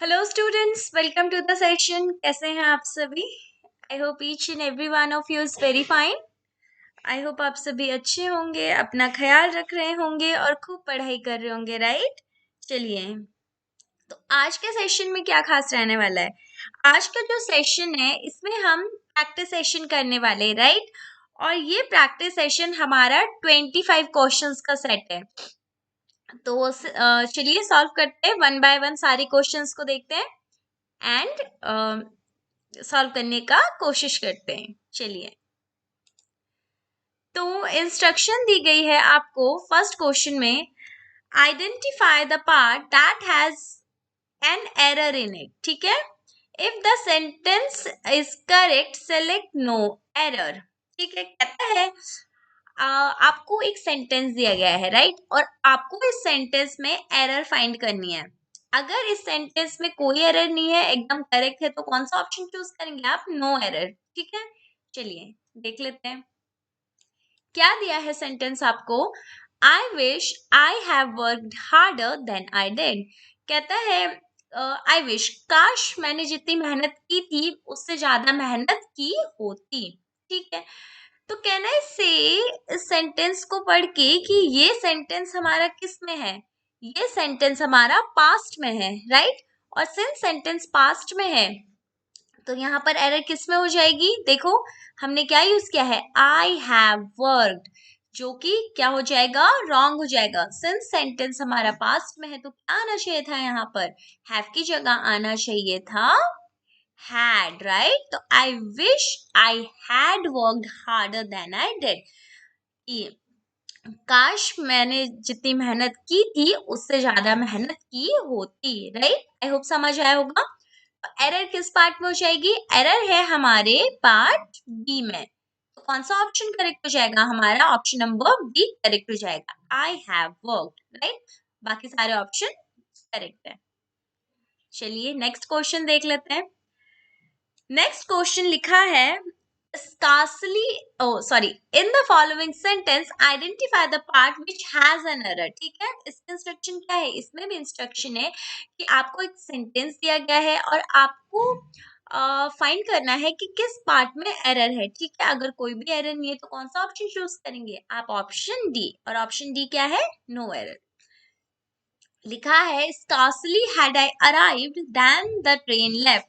Hello students, welcome to the session. कैसे हैं आप सभी? I hope each and every one of you is very fine. आई होप आप सभी अच्छे होंगे, अपना ख्याल रख रहे होंगे और खूब पढ़ाई कर रहे होंगे, राइट? चलिए, तो आज के सेशन में क्या खास रहने वाला है? आज का जो सेशन है इसमें हम प्रैक्टिस सेशन करने वाले, राइट? और ये प्रैक्टिस सेशन हमारा 25 क्वेश्चंस का सेट है। तो चलिए सॉल्व करते हैं, वन बाय वन सारे क्वेश्चंस को देखते हैं एंड सॉल्व करने का कोशिश करते हैं। चलिए, तो इंस्ट्रक्शन दी गई है आपको फर्स्ट क्वेश्चन में, identify the part that has an error in it. ठीक है, if the sentence is correct select no error. ठीक है, कहता है आपको एक सेंटेंस दिया गया है, राइट? और आपको इस सेंटेंस में एरर फाइंड करनी है। अगर इस सेंटेंस में कोई एरर नहीं है, एकदम करेक्ट है, तो कौन सा ऑप्शन चूज करेंगे आप? No error. ठीक है, चलिए देख लेते हैं क्या दिया है सेंटेंस आपको। I wish I have worked harder than I did. कहता है आई विश, काश मैंने जितनी मेहनत की थी उससे ज्यादा मेहनत की होती। ठीक है, तो कहना है से इस सेंटेंस को पढ़ के कि ये सेंटेंस हमारा किस में है? ये सेंटेंस हमारा पास्ट में है, राइट? और सिंस सेंटेंस पास्ट में है तो यहाँ पर एरर किस में हो जाएगी? देखो, हमने क्या यूज किया है? आई हैव वर्कड, जो कि क्या हो जाएगा? रॉन्ग हो जाएगा। सिंस सेंटेंस हमारा पास्ट में है तो क्या आना चाहिए था? यहाँ पर हैव की जगह आना चाहिए था had, right? तो I wish I had worked harder than I did. काश मैंने जितनी मेहनत की थी उससे ज्यादा मेहनत की होती, राइट? आई होप समझ आया होगा। एरर किस पार्ट में हो जाएगी? एरर है हमारे पार्ट बी में। तो कौन सा ऑप्शन करेक्ट हो जाएगा? हमारा ऑप्शन नंबर बी करेक्ट हो जाएगा, आई हैव वर्कड, राइट? बाकी सारे ऑप्शन करेक्ट है। चलिए नेक्स्ट क्वेश्चन देख लेते हैं। नेक्स्ट क्वेश्चन लिखा है, scarcely, oh sorry, in the following sentence identify the part which has an error। ठीक है, इसका इंस्ट्रक्शन क्या है? इसमें भी इंस्ट्रक्शन है कि आपको एक सेंटेंस दिया गया है और आपको फाइंड करना है कि किस पार्ट में एरर है। ठीक है, अगर कोई भी एरर नहीं है तो कौन सा ऑप्शन चूज करेंगे आप? Option D. और ऑप्शन डी क्या है? No error. लिखा है scarcely had I arrived then the train left।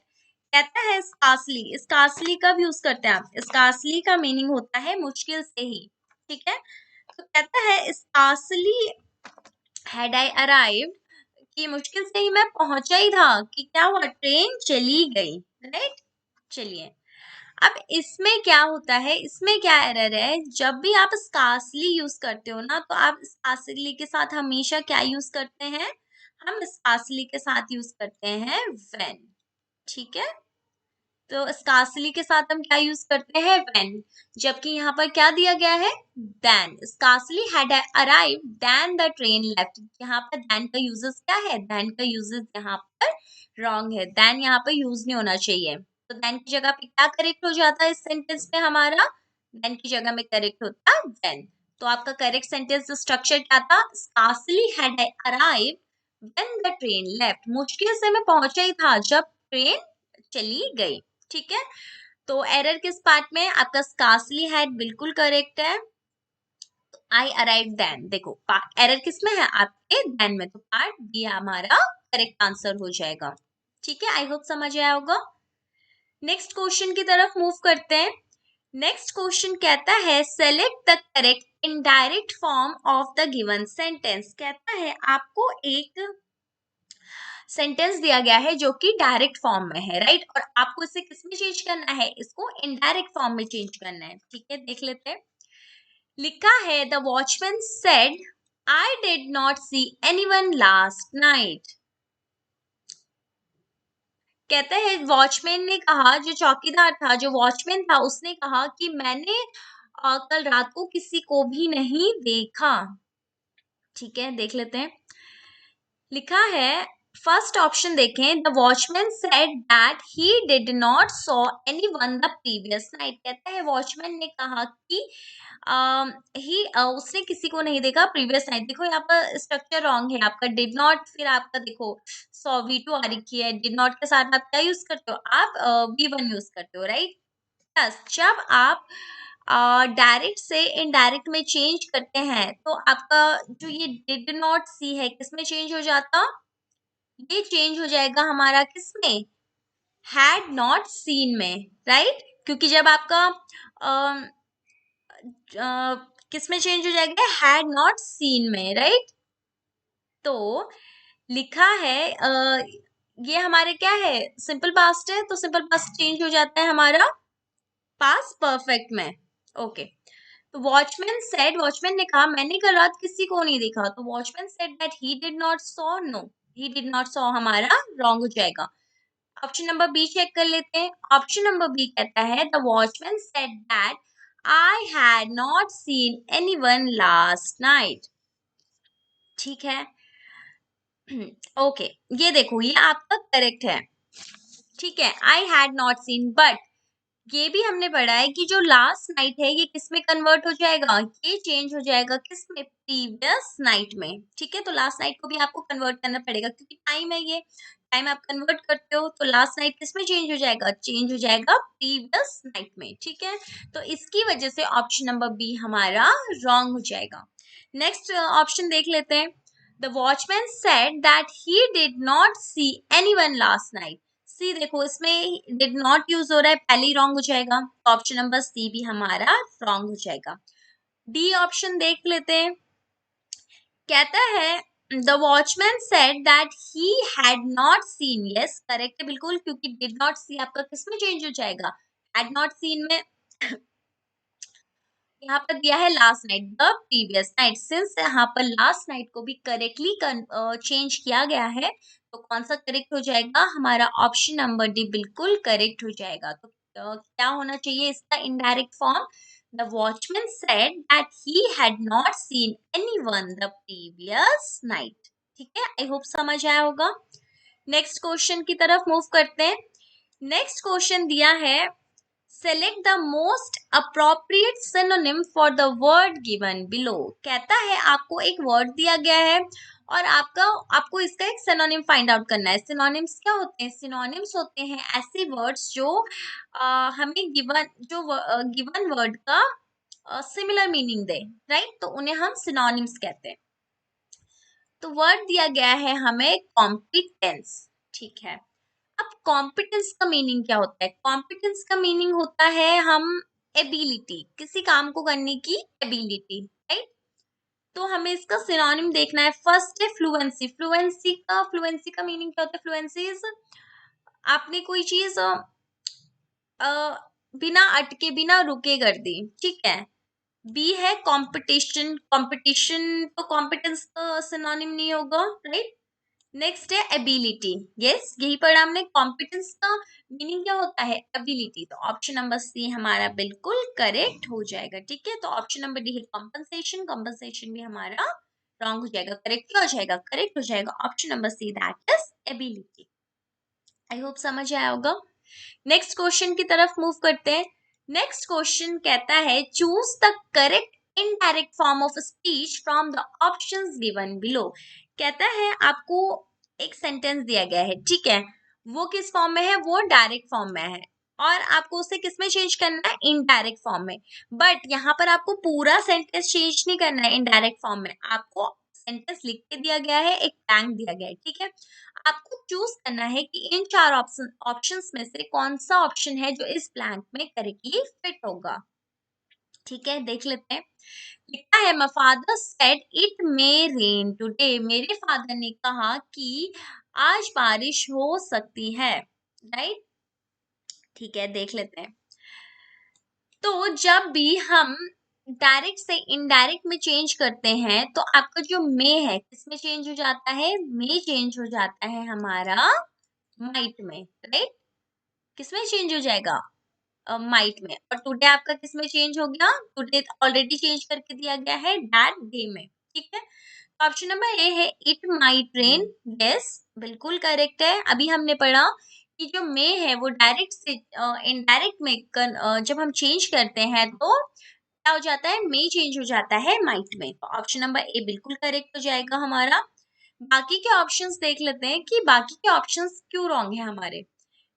कहता है स्कार्सली, स्कार्सली कब यूज करते हैं आप? स्कार्सली का मीनिंग होता है मुश्किल से ही। ठीक है, तो कहता है स्कार्सली हैड आई अराइव्ड, कि मुश्किल से ही मैं पहुंचा ही था कि क्या हुआ? ट्रेन चली गई, राइट? चलिए, अब इसमें क्या होता है, इसमें क्या एरर है? जब भी आप स्कार्सली यूज करते हो ना, तो आप स्कार्सली के साथ हमेशा क्या यूज करते हैं? हम स्कार्सली के साथ यूज करते हैं व्हेन। ठीक है, तो स्कार्सली के साथ हम क्या यूज करते हैं? व्हेन। जबकि यहाँ पर क्या दिया गया है? Then. Scarcely had arrived then the train left. यहाँ पर देन का यूजेस क्या है? देन का यूजेस यहाँ पर रॉन्ग है, देन यहाँ पर यूज नहीं होना चाहिए। तो देन की जगह पे क्या करेक्ट हो जाता है इस सेंटेंस में हमारा? देन की जगह में करेक्ट होता है देन। तो आपका करेक्ट सेंटेंस स्ट्रक्चर क्या था? Scarcely had arrived when the train left. मुश्किल से मैं पहुंचा ही था जब ट्रेन चली गई। ठीक है, तो एरर किस पार्ट में? आपका स्कार्सली हैड बिल्कुल करेक्ट है। आई अराइव देन, देखो एरर किस में है? आपके देन में। तो पार्ट बी हमारा करेक्ट आंसर हो जाएगा। ठीक है, आई होप समझ आया होगा। नेक्स्ट क्वेश्चन की तरफ मूव करते हैं। नेक्स्ट क्वेश्चन कहता है, select the correct indirect form of the given sentence. कहता है आपको एक सेंटेंस दिया गया है जो कि डायरेक्ट फॉर्म में है, राइट? और आपको इसे किस में चेंज करना है? इसको इनडायरेक्ट फॉर्म में चेंज करना है। ठीक है, देख लेते हैं। लिखा है, the watchman said I did not see anyone last night. कहते हैं वॉचमैन ने कहा, जो चौकीदार था, जो वॉचमैन था, उसने कहा कि मैंने कल रात को किसी को भी नहीं देखा। ठीक है, देख लेते हैं। लिखा है, फर्स्ट ऑप्शन देखें, the watchman said that he did not saw anyone the previous night. कहता है वॉचमैन ने कहा कि उसने किसी को नहीं देखा प्रीवियस नाइट। देखो यहाँ पर स्ट्रक्चर रॉन्ग है आपका, डिड नॉट, फिर आपका देखो सॉ V2 आ रखी है, डिड नॉट के साथ आप क्या यूज करते हो, आप V1 यूज करते हो, राइट। प्लस जब आप डायरेक्ट से इनडायरेक्ट में चेंज करते हैं तो आपका जो ये डिड नॉट सी है किसमें चेंज हो जाता, ये चेंज हो जाएगा हमारा किसमें, हैड नॉट सीन में, राइट। क्योंकि जब आपका किसमें चेंज हो जाएगा, हैड नॉट सीन में, राइट। तो लिखा है ये हमारे क्या है, सिंपल पास्ट है, तो सिंपल पास्ट चेंज हो जाता है हमारा पास्ट परफेक्ट में। ओके, तो वॉचमैन सेड, वॉचमैन ने कहा मैंने कल रात किसी को नहीं देखा, तो watchman said that he did not saw, no he did not saw हमारा रॉन्ग हो जाएगा। ऑप्शन नंबर बी चेक कर लेते हैं। ऑप्शन नंबर बी कहता है the watchman said that I had not seen anyone last night. ठीक है, ओके ये देखो ये आपका करेक्ट है, ठीक है, I had not seen. But ये भी हमने पढ़ा है कि जो लास्ट नाइट है ये किस में कन्वर्ट हो जाएगा, ये चेंज हो जाएगा किसमें, प्रीवियस नाइट में। ठीक है, तो लास्ट नाइट को भी आपको कन्वर्ट करना पड़ेगा क्योंकि टाइम है, ये टाइम आप कन्वर्ट करते हो, तो लास्ट नाइट किस में चेंज हो जाएगा, चेंज हो जाएगा प्रीवियस नाइट में। ठीक है, तो इसकी वजह से ऑप्शन नंबर बी हमारा रॉन्ग हो जाएगा। नेक्स्ट ऑप्शन देख लेते हैं। The watchman said that he did not see anyone last night. See देखो इसमें डिड नॉट यूज हो रहा है, पहले ही रॉन्ग हो जाएगा, तो ऑप्शन नंबर सी भी हमारा रॉन्ग हो जाएगा। डी ऑप्शन देख लेते हैं। कहता है the watchman said that he had not seen, yes correct है बिल्कुल, क्योंकि डिड नॉट सी आपका किसमें चेंज हो जाएगा, हैड नॉट सीन में। यहाँ पर दिया है last night, the previous night, since यहाँ पर लास्ट नाइट को भी करेक्टली चेंज किया गया है, तो कौन सा करेक्ट हो जाएगा, हमारा ऑप्शन नंबर डी बिल्कुल करेक्ट हो जाएगा। तो क्या होना चाहिए इसका indirect form, the watchman said that he had not seen anyone the previous night. ठीक है, आई होप समझ आया होगा। नेक्स्ट क्वेश्चन की तरफ मूव करते हैं। नेक्स्ट क्वेश्चन दिया है Select the most appropriate synonym for the word given below। कहता है आपको एक वर्ड दिया गया है और आपको इसका एक सिनोनिम फाइंड आउट करना है। सिनोनिम्स क्या होते हैं, सिनोनिम्स होते हैं ऐसे वर्ड्स जो हमें गिवन वर्ड का सिमिलर मीनिंग दे, राइट, तो उन्हें हम सिनोनिम्स कहते हैं। तो वर्ड दिया गया है हमें कॉम्पिटेंस। ठीक है, अब कॉम्पिटेंस का मीनिंग क्या होता है, कॉम्पिटेंस का मीनिंग होता है हम एबिलिटी, किसी काम को करने की एबिलिटी, राइट। तो हमें इसका सिनोनिम देखना है। फर्स्ट है फ्लुएंसी। फ्लुएंसी का मीनिंग क्या होता है, फ्लुएंसी इज आपने कोई चीज बिना अटके बिना रुके कर दी। ठीक है, बी है कंपटीशन। कंपटीशन तो कॉम्पिटेंस का सिनोनिम नहीं होगा, राइट। नेक्स्ट है एबिलिटी, यस यही पढ़ा हमने, कॉम्पिटेंस का मीनिंग क्या होता है, एबिलिटी, तो ऑप्शन नंबर सी हमारा बिल्कुल करेक्ट हो जाएगा। ठीक है, तो ऑप्शन नंबर डी है कॉम्पनसेशन, कॉम्पनसेशन भी हमारा रॉन्ग हो जाएगा, करेक्ट क्या हो जाएगा, करेक्ट हो जाएगा option number C that is ability. I hope समझ आया होगा। नेक्स्ट क्वेश्चन की तरफ मूव करते हैं। नेक्स्ट क्वेश्चन कहता है choose the correct indirect form of speech from the options given below. कहता है आपको एक सेंटेंस दिया गया है, ठीक है, वो किस फॉर्म में है, वो डायरेक्ट फॉर्म में है और आपको उसे किस में चेंज करना है, इनडायरेक्ट फॉर्म में। बट यहाँ पर आपको पूरा सेंटेंस चेंज नहीं करना है इनडायरेक्ट फॉर्म में, आपको सेंटेंस लिख के दिया गया है, एक ब्लैंक दिया गया है, ठीक है। आपको चूज करना है कि इन चार ऑप्शंस में से कौन सा ऑप्शन है जो इस ब्लैंक में करेक्टली फिट होगा। ठीक है, देख लेते हैं। लिखा है my father said it may rain today. मेरे फादर ने कहा कि आज बारिश हो सकती है, राइट। ठीक है, देख लेते हैं। तो जब भी हम डायरेक्ट से इनडायरेक्ट में चेंज करते हैं तो आपका जो मे है किसमें चेंज हो जाता है, मे चेंज हो जाता है हमारा माइट में, राइट। किसमें चेंज हो जाएगा, माइट में। और टुडे आपका किसमें चेंज हो गया, टुडे ऑलरेडी चेंज करके दिया गया है डैट डे में। ठीक है, ऑप्शन नंबर ए है इट माइट रेन। यस, बिल्कुल करेक्ट है। अभी हमने पढ़ा कि जो मे है वो डायरेक्ट से इनडायरेक्ट में जब हम चेंज करते हैं तो क्या हो जाता है, मे चेंज हो जाता है माइट में। तो ऑप्शन नंबर ए बिल्कुल करेक्ट हो जाएगा हमारा। बाकी के ऑप्शंस देख लेते हैं कि बाकी के ऑप्शंस क्यों रॉन्ग है हमारे।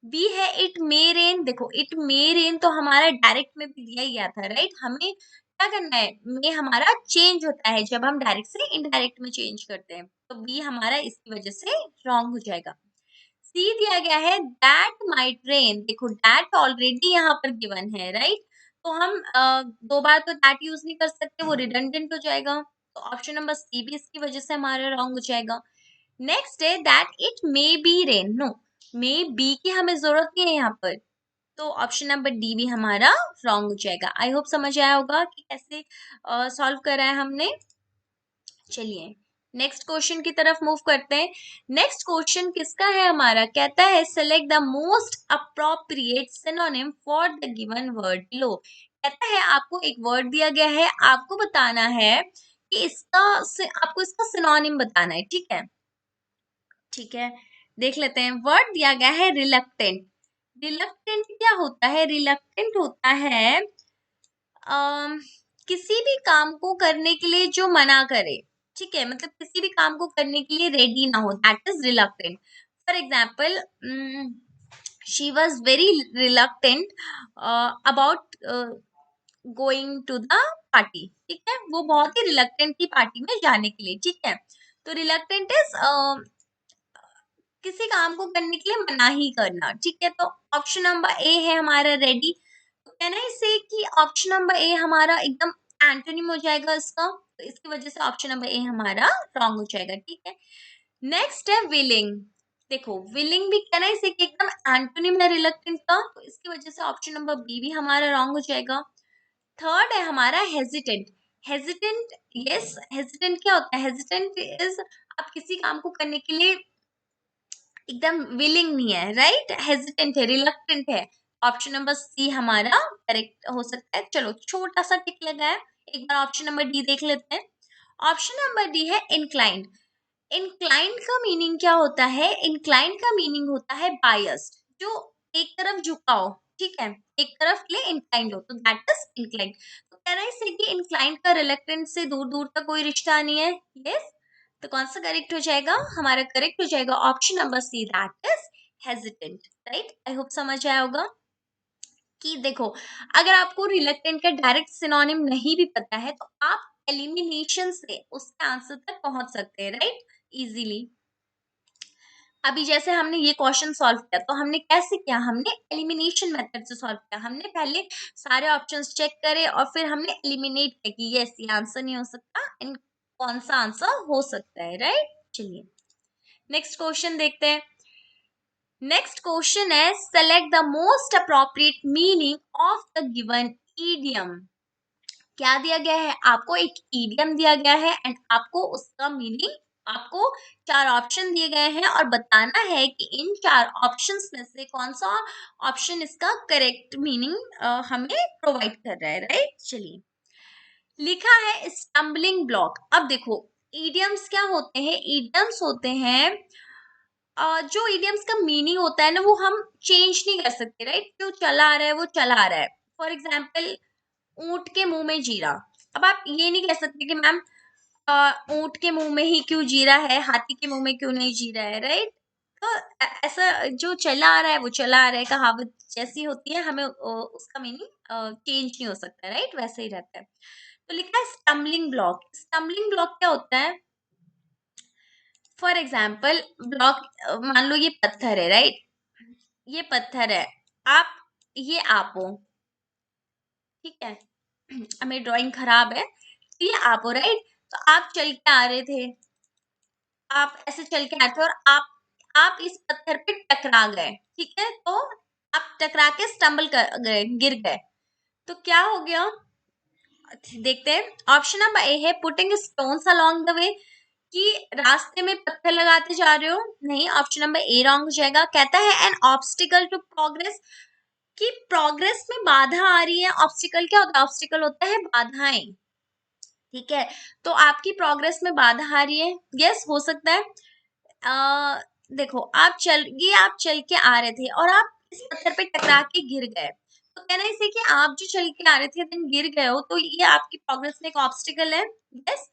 बी है इट मे रेन। देखो इट मे रेन तो हमारा डायरेक्ट में भी दिया ही गया था, राइट। हमें क्या करना है, मे हमारा चेंज होता है जब हम डायरेक्ट से इनडायरेक्ट में चेंज करते हैं, तो बी हमारा इसकी वजह से रॉन्ग हो जाएगा। सी दिया गया है दैट माइट रेन। देखो दैट ऑलरेडी यहाँ पर गिवन है, राइट। तो हम दो बार तो दैट यूज नहीं कर सकते, वो रिडंडेंट हो जाएगा। तो ऑप्शन नंबर सी भी इसकी वजह से हमारा रॉन्ग हो जाएगा। नेक्स्ट है that it may be rain. No, may be की हमें जरूरत नहीं है यहाँ पर, तो ऑप्शन नंबर डी भी हमारा रॉन्ग हो जाएगा। आई होप समझ आया होगा कि कैसे सॉल्व करा है हमने। चलिए नेक्स्ट क्वेश्चन की तरफ मूव करते हैं। नेक्स्ट क्वेश्चन किसका है हमारा, कहता है select the most appropriate synonym for the given word below. कहता है आपको एक वर्ड दिया गया है, आपको बताना है कि आपको इसका सिनोनिम बताना है। ठीक है, ठीक है, देख लेते हैं। वर्ड दिया गया है रिलक्टेंट। रिलक्टेंट क्या होता है, रिलक्टेंट होता है अम, किसी भी काम को करने के लिए जो मना करे। ठीक है, मतलब किसी भी काम को करने के लिए रेडी ना हो, that is reluctant. For example, she was very reluctant about going to the party. ठीक है, वो बहुत ही रिलक्टेंट थी पार्टी में जाने के लिए। ठीक है, तो रिलक्टेंट इज किसी काम को करने के लिए मना ही करना। ठीक है, तो ऑप्शन नंबर ए है हमारा रेडी। कैन आई से कि ऑप्शन नंबर ए हमारा एकदम एंटोनिम हो जाएगा इसका, तो इसकी वजह से ऑप्शन नंबर ए हमारा रॉन्ग हो जाएगा। ठीक है, नेक्स्ट है विलिंग। देखो विलिंग भी कैन आई से कि एकदम एंटोनिम है रिलक्टेंट का, तो इसकी वजह से ऑप्शन नंबर बी भी हमारा रॉन्ग हो जाएगा। थर्ड है हमारा हेजिटेंट। हेजिटेंट, यस, हेजिटेंट क्या होता है, हेजिटेंट इज आप किसी काम को करने के लिए एकदम विलिंग नहीं है, राइट, हेजिटेंट है, रिलक्टेंट है। ऑप्शन नंबर सी हमारा करेक्ट हो सकता है। चलो छोटा सा टिक लगा है, एक बार ऑप्शन नंबर डी देख लेते हैं। ऑप्शन नंबर डी है इंक्लाइंड। इंक्लाइंड का मीनिंग क्या होता है, इंक्लाइंड का मीनिंग होता है बायस्ड, जो एक तरफ झुका हो। ठीक है, एक तरफ के लिए इंक्लाइंड हो, तो दैट इज इंक्लाइंड। तो कह रहा है कि इंक्लाइंड का रिलक्टेंट से दूर दूर तक कोई रिश्ता नहीं है। यस, तो कौन सा करेक्ट हो जाएगा हमारा, करेक्ट हो जाएगा option number C, that is hesitant, right. I hope समझ आया होगा कि देखो अगर आपको रिलक्टेंट का डायरेक्ट सिनोनिम नहीं भी पता है तो आप एलिमिनेशन से उसके आंसर तक पहुंच सकते हैं, राइट, इजीली। अभी जैसे हमने ये क्वेश्चन सॉल्व किया तो हमने कैसे किया, हमने एलिमिनेशन मेथड से सॉल्व किया। हमने पहले सारे ऑप्शंस चेक करे और फिर हमने एलिमिनेट किया कि यस ये आंसर नहीं हो सकता एंड कौन सा आंसर हो सकता है, राइट। चलिए नेक्स्ट क्वेश्चन देखते हैं। नेक्स्ट क्वेश्चन है select the most appropriate meaning of the given idiom. क्या दिया गया है, आपको एक ईडियम दिया गया है एंड आपको उसका मीनिंग, आपको चार ऑप्शन दिए गए हैं और बताना है कि इन चार ऑप्शंस में से कौन सा ऑप्शन इसका करेक्ट मीनिंग हमें प्रोवाइड कर रहा है, राइट। चलिए लिखा है स्टम्बलिंग ब्लॉक। अब देखो ईडियम्स क्या होते हैं, ईडियम्स होते हैं जो ईडियम्स का मीनिंग होता है ना वो हम चेंज नहीं कर सकते, राइट। जो चला आ रहा है वो चला आ रहा है। फॉर एग्जाम्पल ऊंट के मुंह में जीरा। अब आप ये नहीं कह सकते कि मैम ऊंट के मुंह में ही क्यों जीरा है, हाथी के मुंह में क्यों नहीं जीरा है, राइट। तो ऐसा जो चला आ रहा है वो चला आ रहा है, कहावत जैसी होती है, हमें उसका मीनिंग चेंज नहीं हो सकता, राइट, वैसे ही रहता है। तो लिखा है स्टम्बलिंग ब्लॉक। स्टम्बलिंग ब्लॉक क्या होता है, फॉर एग्जाम्पल ब्लॉक, मान लो ये पत्थर है, राइट, ये पत्थर है, आप ये आप हो, ठीक है, मेरी ड्राइंग खराब है, तो ये आप हो, राइट। तो आप चल के आ रहे थे, आप ऐसे चल के आए थे और आप इस पत्थर पे टकरा गए, ठीक है, तो आप टकरा के स्टम्बल कर गए, गिर गए, तो क्या हो गया, देखते हैं। ऑप्शन नंबर ए है putting stones along the way, कि रास्ते में पत्थर लगाते जा रहे हो, नहीं, ऑप्शन नंबर ए रॉन्ग हो जाएगा। कहता है एन ऑब्स्टिकल टू प्रोग्रेस, कि प्रोग्रेस में बाधा आ रही है। ऑब्स्टिकल क्या होता है, ऑब्स्टिकल होता है बाधाएं, ठीक है, तो आपकी प्रोग्रेस में बाधा आ रही है, यस हो सकता है। देखो आप चल के आ रहे थे और आप इस पत्थर पे टकरा के गिर गए, तो कहना इसे कि आप जो चल के आ रहे थे देन गिर गए हो, तो ये आपकी प्रोग्रेस में एक ऑब्स्टिकल है, यस।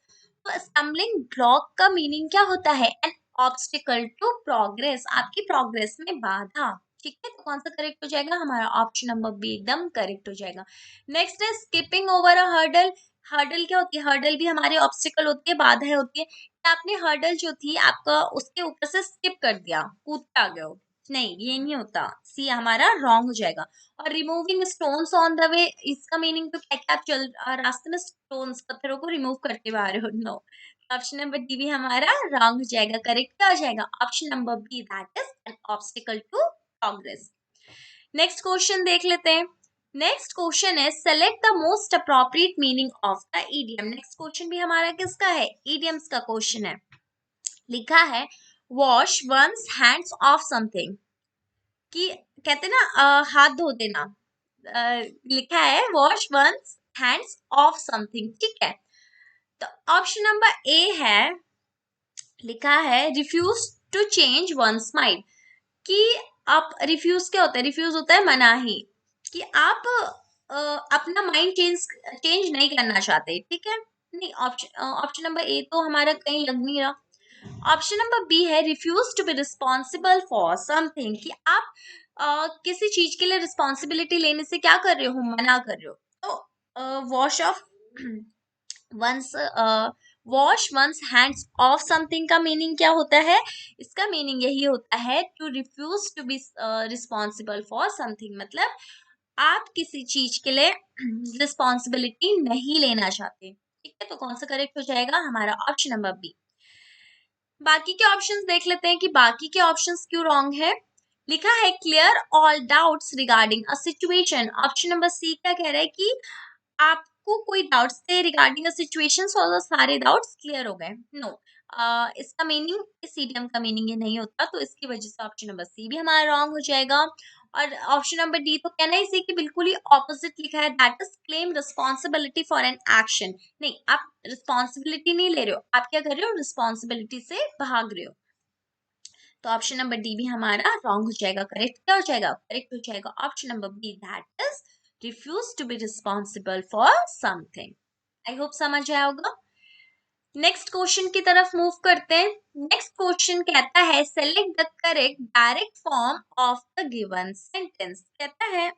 तो स्टम्बलिंग ब्लॉक का मीनिंग क्या होता है? एन ऑब्स्टिकल टू प्रोग्रेस, आपकी प्रोग्रेस में बाधा। ठीक है, तो कौन सा करेक्ट हो जाएगा? हमारा ऑप्शन नंबर बी एकदम करेक्ट हो जाएगा। नेक्स्ट है skipping over a hurdle. Hurdle क्या होती है? हर्डल भी हमारी ऑब्स्टिकल होती है, बाधाएं होती है। आपने हर्डल जो थी आपका उसके ऊपर से स्किप कर दिया, कूद आ गए हो, नहीं ये नहीं होता, सी हमारा रॉन्ग हो जाएगा। और removing stones on the way, इसका मीनिंग तो क्या क्या, आप चल रास्ते में स्टोन्स पत्थरों को रिमूव करके आ रहे हो, नो। ऑप्शन नंबर डी भी हमारा रॉन्ग हो जाएगा, करेक्ट क्या हो जाएगा? Option number B, that is an obstacle to progress. Next question देख लेते हैं। नेक्स्ट क्वेश्चन है select the most appropriate meaning of the idiom. Next question भी हमारा किसका है? ईडियम्स का क्वेश्चन है। लिखा है wash one's hands off something, कि कहते ना हाथ धो देना। लिखा है wash one's hands off something, ठीक है। तो ऑप्शन नंबर ए है, लिखा है refuse to change one's mind, कि आप रिफ्यूज क्या होता है? रिफ्यूज होता है मनाही, कि आप अपना माइंड चेंज नहीं करना चाहते, ठीक है। नहीं, ऑप्शन नंबर ए तो हमारा कहीं लग नहीं रहा। ऑप्शन नंबर बी है refuse to be responsible for something, कि आप किसी चीज के लिए रिस्पॉन्सिबिलिटी लेने से क्या कर रहे हो? मना कर रहे हो। तो wash off one's wash one's hands off something का मीनिंग क्या होता है? इसका मीनिंग यही होता है to refuse to be responsible for something, मतलब आप किसी चीज के लिए रिस्पॉन्सिबिलिटी नहीं लेना चाहते, ठीक है। तो कौन सा करेक्ट हो जाएगा? हमारा ऑप्शन नंबर बी। बाकी के ऑप्शंस देख लेते हैं कि बाकी के ऑप्शंस क्यों रॉन्ग है। लिखा है clear all doubts regarding a situation. Option number C क्या कह रहा है कि आपको कोई डाउट्स थे रिगार्डिंग अ सिचुएशन, सो सारे डाउट्स क्लियर हो गए, नो। इसका मीनिंग, इस इडियम का मीनिंग ये नहीं होता, तो इसकी वजह से ऑप्शन नंबर सी भी हमारा रॉन्ग हो जाएगा। और ऑप्शन नंबर डी तो कहना ही सी कि बिल्कुल ही ऑपोजिट लिखा है, that is claim responsibility for an action. नहीं, आप रिस्पॉन्सिबिलिटी नहीं ले रहे हो, आप क्या कर रहे हो? रिस्पॉन्सिबिलिटी से भाग रहे हो। तो ऑप्शन नंबर डी भी हमारा रॉन्ग हो जाएगा, करेक्ट क्या हो जाएगा? करेक्ट हो जाएगा option number B, that is refuse to be responsible for something. I hope समझ आया होगा। नेक्स्ट क्वेश्चन की तरफ मूव करते हैं। नेक्स्ट क्वेश्चन कहता है select the correct direct form of the given sentence. कहता है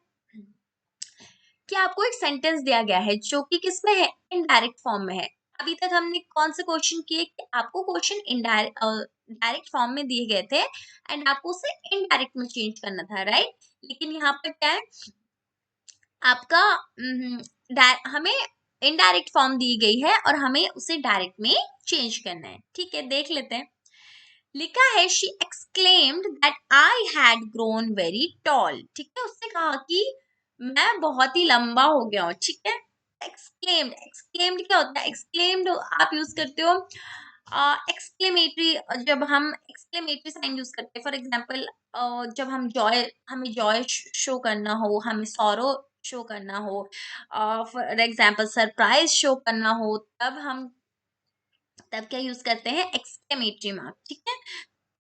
कि आपको एक सेंटेंस दिया गया है जो कि किस में है? इनडायरेक्ट फॉर्म में है। अभी तक हमने कौन से क्वेश्चन किए कि आपको क्वेश्चन इनडायरेक्ट डायरेक्ट फॉर्म में दिए गए थे एंड आपको उसे इनडायरेक्ट में चेंज करना था, राइट। लेकिन यहाँ पर क्या है, आपका हमें इनडायरेक्ट फॉर्म दी गई है और हमें उसे डायरेक्ट में चेंज करना है, ठीक है। देख लेते हैं। लिखा है she exclaimed that I had grown very toll, ठीक है। उसने कहा कि मैं बहुत ही लंबा हो गया हूँ, ठीक है। एक्सक्लेम्ड, एक्सक्लेम्ड क्या होता है? एक्सक्लेम्ड आप यूज करते हो एक्सक्लेमेटरी, जब हम एक्सक्लेमेटरी साइन यूज करते हैं, फॉर एग्जांपल जब हमें जॉय शो करना हो, हमें सॉरो शो करना हो, फॉर एग्जांपल सरप्राइज शो करना हो, तब क्या यूज करते हैं? एक्सक्लेमेटरी मार्क, ठीक है।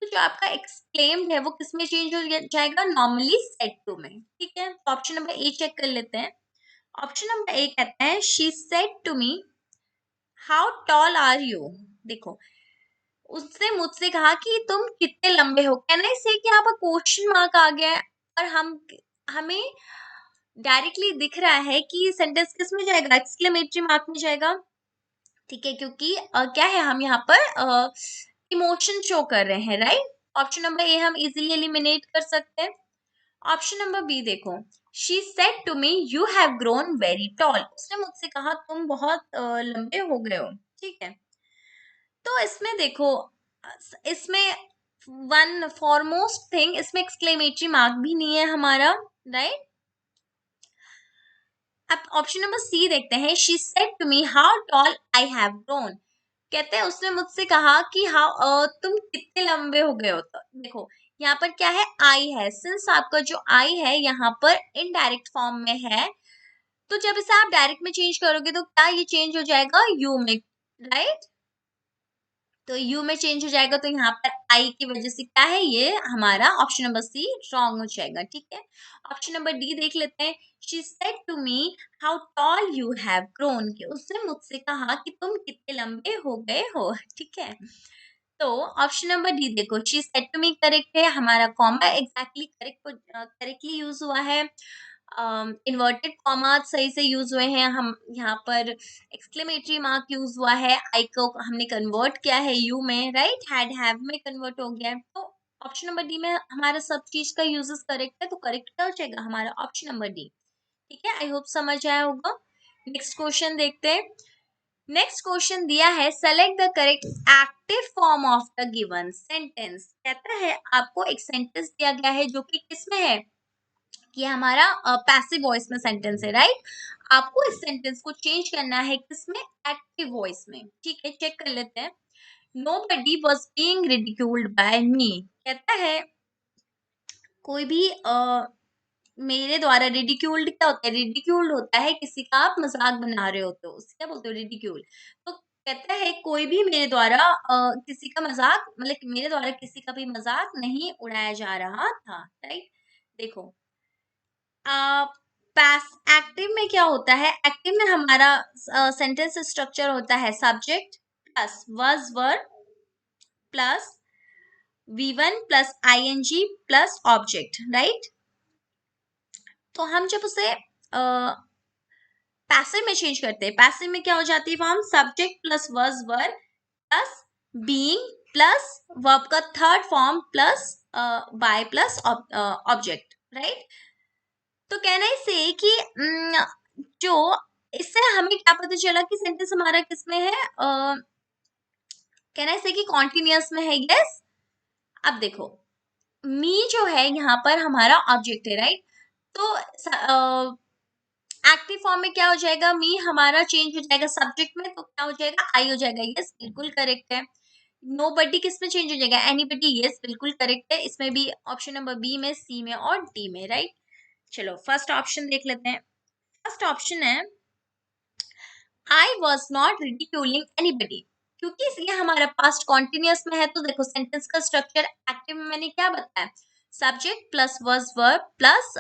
तो जो आपका एक्सक्लेम्ड है वो किस में चेंज हो जाएगा? नॉर्मली सेड टू में, ठीक है। तो ऑप्शन नंबर ए चेक कर लेते हैं। ऑप्शन नंबर ए कहता है she said to me how tall are you. देखो, उसने मुझसे कहा कि तुम कितने लंबे हो। कहना इसे कि यहाँ पर क्वेश्चन मार्क आ गया है और हमें डायरेक्टली दिख रहा है कि सेंटेंस किस में जाएगा? एक्सक्लेमेटरी मार्क में जाएगा, ठीक है। क्योंकि क्या है, हम यहाँ पर इमोशन शो कर रहे हैं, राइट। ऑप्शन नंबर ए हम इजीली एलिमिनेट कर सकते हैं। ऑप्शन नंबर बी देखो, she said to me you have grown very tall. उसने मुझसे कहा तुम बहुत लंबे हो गए हो, ठीक है। तो इसमें देखो, इसमें वन फॉरमोस्ट थिंग, इसमें एक्सक्लेमेटरी मार्क भी नहीं है हमारा, राइट। अब ऑप्शन नंबर सी देखते हैं। She said to me how tall I have grown. कहते हैं उसने मुझसे कहा कि हाउ तुम कितने लंबे हो गए हो। तो देखो यहाँ पर क्या है? आई है, सिंस आपका जो आई है यहाँ पर इनडायरेक्ट फॉर्म में है, तो जब इसे आप डायरेक्ट में चेंज करोगे तो क्या ये चेंज हो जाएगा यू में, राइट? तो यू में चेंज हो जाएगा, तो यहाँ पर आई की वजह से क्या है, ये हमारा ऑप्शन नंबर सी रॉन्ग हो जाएगा, ठीक है। ऑप्शन नंबर डी देख लेते हैं। She said to me how tall you have grown, कि उसने मुझसे कहा कि तुम कितने लंबे हो गए हो, ठीक है। तो ऑप्शन नंबर डी देखो, she said to me correct है, हमारा कॉमा एग्जैक्टली करेक्टली यूज हुआ है। इन्वर्टेड कॉमा सही से यूज हुए हैं, हम यहाँ पर एक्सक्लेमेटरी मार्क यूज हुआ है, आई को हमने कन्वर्ट किया है यू में, राइट, हैड हैव में कन्वर्ट हो गया है। तो ऑप्शन नंबर डी में हमारा सब चीज का यूजेस करेक्ट है, तो करेक्ट क्या हो जाएगा हमारा ऑप्शन नंबर डी, ठीक है। आई होप समझ आया होगा। नेक्स्ट क्वेश्चन देखते हैं। नेक्स्ट क्वेश्चन दिया है, select the correct active form of the given sentence. कहता है आपको एक सेंटेंस दिया गया है जो कि किसमें है, ये हमारा पैसिव वॉइस में सेंटेंस है, राइट। आपको इस सेंटेंस को चेंज करना है किसमें, एक्टिव वॉइस में, ठीक है। चेक कर लेते हैं। Nobody was being ridiculed by me, कहता है कोई भी मेरे द्वारा, रिडिक्यूल्ड क्या होता है, रिडिक्यूल्ड होता है किसी का आप मजाक बना रहे होते हो, उसे क्या बोलते हो, रिडिक्यूल। तो कहता है कोई भी मेरे द्वारा किसी का मजाक, मतलब कि मेरे द्वारा किसी का भी मजाक नहीं उड़ाया जा रहा था, राइट। देखो पास एक्टिव में क्या होता है, एक्टिव में हमारा सेंटेंस स्ट्रक्चर होता है subject plus was were plus V1 plus ING plus object, right. तो हम जब उसे पैसिव में चेंज करते हैं, पैसिव में क्या हो जाती है form, subject plus was were plus being plus verb का third form plus by plus object, right. तो कहना इसे कि जो इससे हमें क्या पता चला कि सेंटेंस हमारा किसमें है, कहना इसे कि कॉन्टिन्यूअस में है, यस। अब देखो मी जो है यहाँ पर हमारा ऑब्जेक्ट है, राइट। तो एक्टिव फॉर्म में क्या हो जाएगा, मी हमारा चेंज हो जाएगा सब्जेक्ट में, तो क्या हो जाएगा, आई हो जाएगा, यस बिल्कुल करेक्ट है। नोबडी किस में चेंज हो जाएगा, एनीबडी, यस बिल्कुल करेक्ट है। इसमें भी ऑप्शन नंबर बी में, सी में और डी में, राइट। चलो फर्स्ट ऑप्शन देख लेते हैं। फर्स्ट ऑप्शन है I was not ridiculing anybody, क्योंकि ये हमारा पास्ट कॉन्टिन्यूअस में है। तो देखो सेंटेंस का स्ट्रक्चर एक्टिव में मैंने क्या बताया, subject plus was verb plus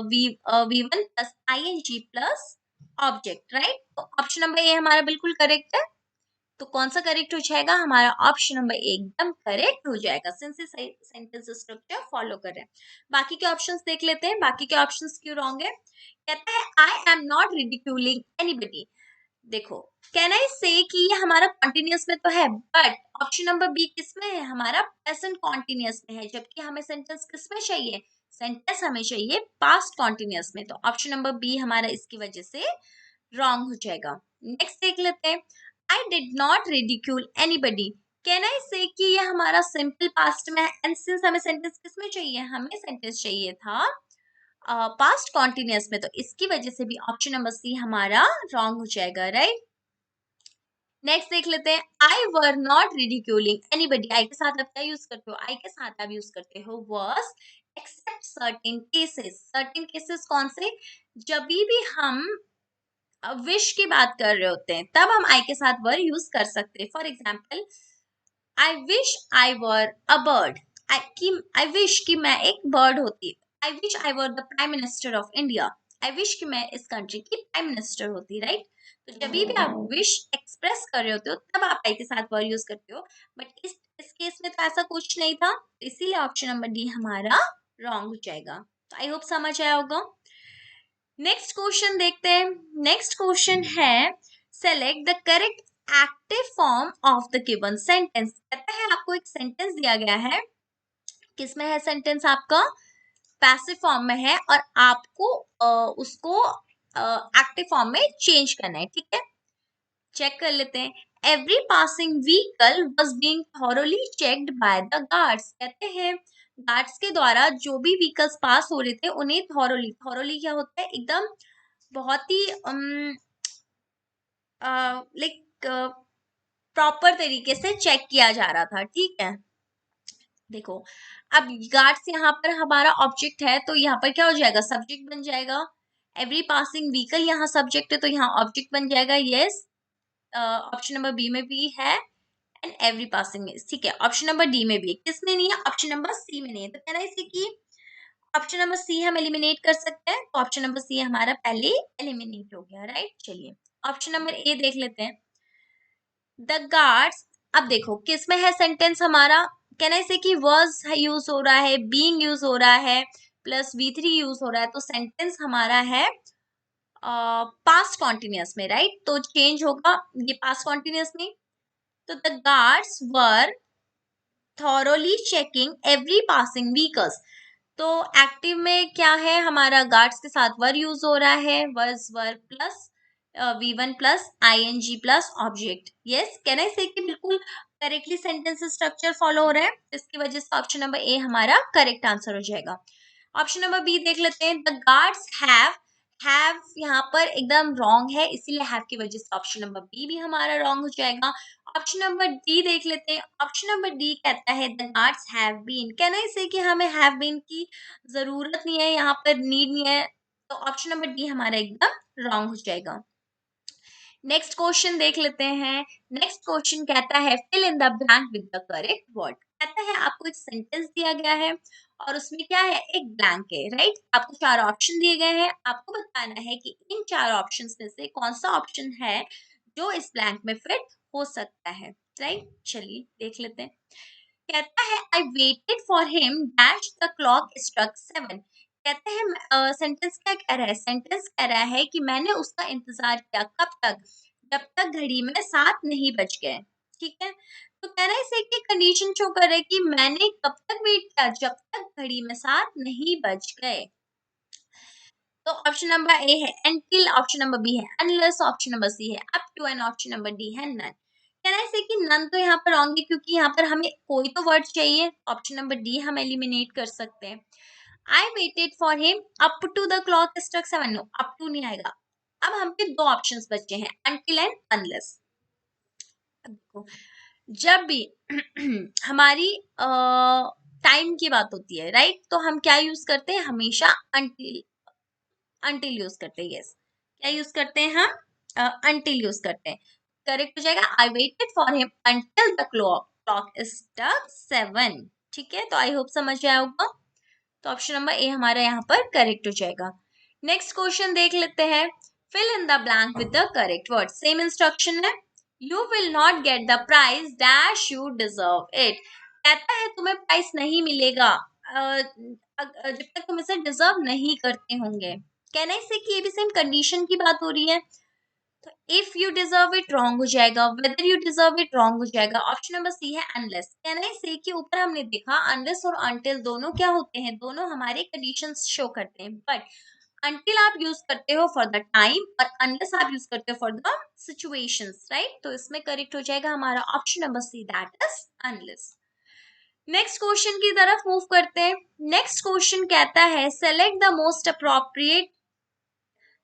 V1 plus ING plus object, right. तो ऑप्शन नंबर ए हमारा बिल्कुल करेक्ट है। तो कौन सा करेक्ट हो जाएगा, हमारा ऑप्शन नंबर एकदम करेक्ट हो जाएगा, सिंस ये सेंटेंस स्ट्रक्चर फॉलो कर रहे हैं। बाकी के ऑप्शंस देख लेते हैं, बाकी के ऑप्शंस क्यों रॉन्ग है। कहता है I am not ridiculing anybody. देखो कैन आई से कि ये हमारा कॉन्टिन्यूअस में तो है, बट ऑप्शन नंबर बी किसमें है, हमारा प्रेजेंट कॉन्टिन्यूअस में है, जबकि हमें सेंटेंस किसमें चाहिए, सेंटेंस हमें चाहिए पास्ट कॉन्टिन्यूअस में। तो ऑप्शन नंबर बी हमारा इसकी वजह से रॉन्ग हो जाएगा। नेक्स्ट देख लेते हैं। I did not ridicule anybody, can I say कि ये हमारा सिंपल पास्ट में है, एंड सिंस हमें सेंटेंस किसमें चाहिए, हमें सेंटेंस चाहिए था पास्ट कॉन्टिन्यूअस में, तो इसकी वजह से भी ऑप्शन नंबर सी हमारा रॉन्ग हो जाएगा, राइट। नेक्स्ट देख लेते हैं। आई वर नॉट रिडिक्यूलिंग एनीबडी, आई के साथ आप क्या यूज करते हो, आई के साथ आप यूज करते हो was except certain cases. Certain cases कौन से, जब भी हम विश की बात कर रहे होते हैं तब हम आई के साथ वर यूज कर सकते हैं। For example I wish I were a bird, I wish कि मैं एक बर्ड होती, आई wish I were the prime minister of India, I wish कि मैं इस कंट्री की प्राइम मिनिस्टर होती, राइट। तो जब भी आप विश एक्सप्रेस कर रहे होते हो तब आप आई के साथ वर यूज करते हो, बट इस केस में तो ऐसा कुछ नहीं था, इसीलिए ऑप्शन नंबर डी हमारा रॉन्ग हो जाएगा। तो आई होप समझ आया होगा। नेक्स्ट क्वेश्चन देखते हैं। नेक्स्ट क्वेश्चन है select the correct active form of the given sentence. कहता है आपको एक सेंटेंस दिया गया है, किसमें है सेंटेंस आपका, पैसिव फॉर्म में है, और आपको उसको एक्टिव फॉर्म में चेंज करना है, ठीक है। चेक कर लेते हैं। Every passing vehicle was being thoroughly checked by the guards, कहते हैं गार्ड्स के द्वारा जो भी व्हीकल्स पास हो रहे थे उन्हें थॉरोली, थॉरोली क्या होता है, एकदम बहुत ही लाइक प्रॉपर तरीके से चेक किया जा रहा था, ठीक है। देखो अब गार्ड्स यहाँ पर हमारा ऑब्जेक्ट है, तो यहाँ पर क्या हो जाएगा, सब्जेक्ट बन जाएगा, एवरी पासिंग व्हीकल यहाँ सब्जेक्ट है तो यहाँ ऑब्जेक्ट बन जाएगा, यस। ऑप्शन नंबर बी में भी है एंड एवरी पासिंग में, ठीक है। ऑप्शन नंबर डी में भी, किसमें नहीं है? ऑप्शन नंबर सी में नहीं है। तो कह रहा है इसे कि ऑप्शन नंबर सी हम एलिमिनेट कर सकते हैं, तो ऑप्शन नंबर सी हमारा पहले एलिमिनेट हो गया, राइट। चलिए ऑप्शन नंबर ए देख लेते हैं। द गार्ड्स, अब देखो किस में है सेंटेंस हमारा, कहना इसे कि was यूज हो रहा है, being यूज हो रहा है, प्लस V3 यूज हो रहा है, तो सेंटेंस हमारा है पास्ट कॉन्टिन्यूअस में, राइट। तो चेंज होगा ये पास्ट कॉन्टिन्यूअस में। तो the guards were thoroughly checking every passing vehicles, तो एक्टिव में क्या है हमारा, गार्ड्स के साथ वर यूज हो रहा है, was were plus V1 plus ING plus object, yes. कहना है इसे कि बिल्कुल करेक्टली सेंटेंस स्ट्रक्चर फॉलो हो रहा है, इसकी वजह से ऑप्शन नंबर ए हमारा करेक्ट आंसर हो जाएगा। ऑप्शन नंबर बी देख लेते हैं। द गार्ड्स हैव यहाँ पर एकदम रॉन्ग है, इसीलिए हैव की वजह से ऑप्शन नंबर बी भी हमारा रॉन्ग हो जाएगा। ऑप्शन नंबर डी देख लेते हैं। ऑप्शन नंबर डी कहता है द गार्ड्स हैव बीन, कहना इसे कि हमें हैव बीन की जरूरत नहीं है, यहाँ पर नीड नहीं है, तो ऑप्शन नंबर डी हमारा एकदम रॉन्ग हो जाएगा। नेक्स्ट क्वेश्चन देख लेते हैं। नेक्स्ट क्वेश्चन कहता है fill in the blank with the correct word, कहता है आपको एक सेंटेंस दिया गया है और उसमें क्या है, एक ब्लैंक है, राइट। आपको 4 ऑप्शन दिए गए हैं, आपको बताना है कि इन 4 ऑप्शंस में से कौन सा ऑप्शन है जो इस ब्लैंक में फिट हो सकता है, राइट। चलिए देख लेते हैं। कहता है I waited for him dash the clock struck 7, कहते हैं सेंटेंस क्या कह रहा है, सेंटेंस कह रहा है कि मैंने उसका इंतजार किया, कब तक, जब तक घड़ी में 7 नहीं बज गए, ठीक है। तो कह रहा है इसे कि कंडीशन शो कर रहा है कि मैंने कब तक वेट किया, जब तक घड़ी में 7 नहीं बज गए। तो ऑप्शन नंबर ए है until, ऑप्शन नंबर बी है unless, ऑप्शन नंबर सी है up to and option number D है none। कहना है कि नन तो यहाँ पर रॉन्ग है क्योंकि यहाँ पर हमें कोई तो वर्ड चाहिए, ऑप्शन नंबर डी हम एलिमिनेट कर सकते हैं। I waited for him up to the clock struck 7, no up to नहीं आएगा। अब हम पे 2 ऑप्शंस बचे हैं until एंड unless। अब देखो जब भी हमारी टाइम की बात होती है, राइट, तो हम क्या यूज करते हैं, हमेशा until यूज करते हैं, यस। क्या यूज करते हैं हम, until यूज करते हैं। करेक्ट हो जाएगा I waited for him until the clock struck 7, ठीक है। तो आई होप समझ आया होगा। तो ऑप्शन नंबर ए हमारा यहाँ पर करेक्ट हो जाएगा। नेक्स्ट क्वेश्चन देख लेते हैं। Fill in the blank with the correct word, same instruction है। You will not get the prize dash you deserve it, कहता है तुम्हें प्राइस नहीं मिलेगा जब तक तुम इसे डिजर्व नहीं करते होंगे। कहना इसे कि ये भी सेम कंडीशन की बात हो रही है, तो if you deserve it wrong हो जाएगा, whether you deserve it wrong हो जाएगा। ऑप्शन नंबर सी है अनलेस, कहना है से कि ऊपर हमने देखा अनलेस और अनटिल दोनों क्या होते हैं, दोनों हमारे कंडीशंस शो करते हैं, बट अनटिल आप यूज करते हो फॉर द टाइम और अनलेस आप यूज करते हो फॉर द सिचुएशंस, राइट। तो इसमें करेक्ट हो जाएगा हमारा option number C, that is unless. Next question की तरफ मूव करते हैं। नेक्स्ट क्वेश्चन कहता है select the most appropriate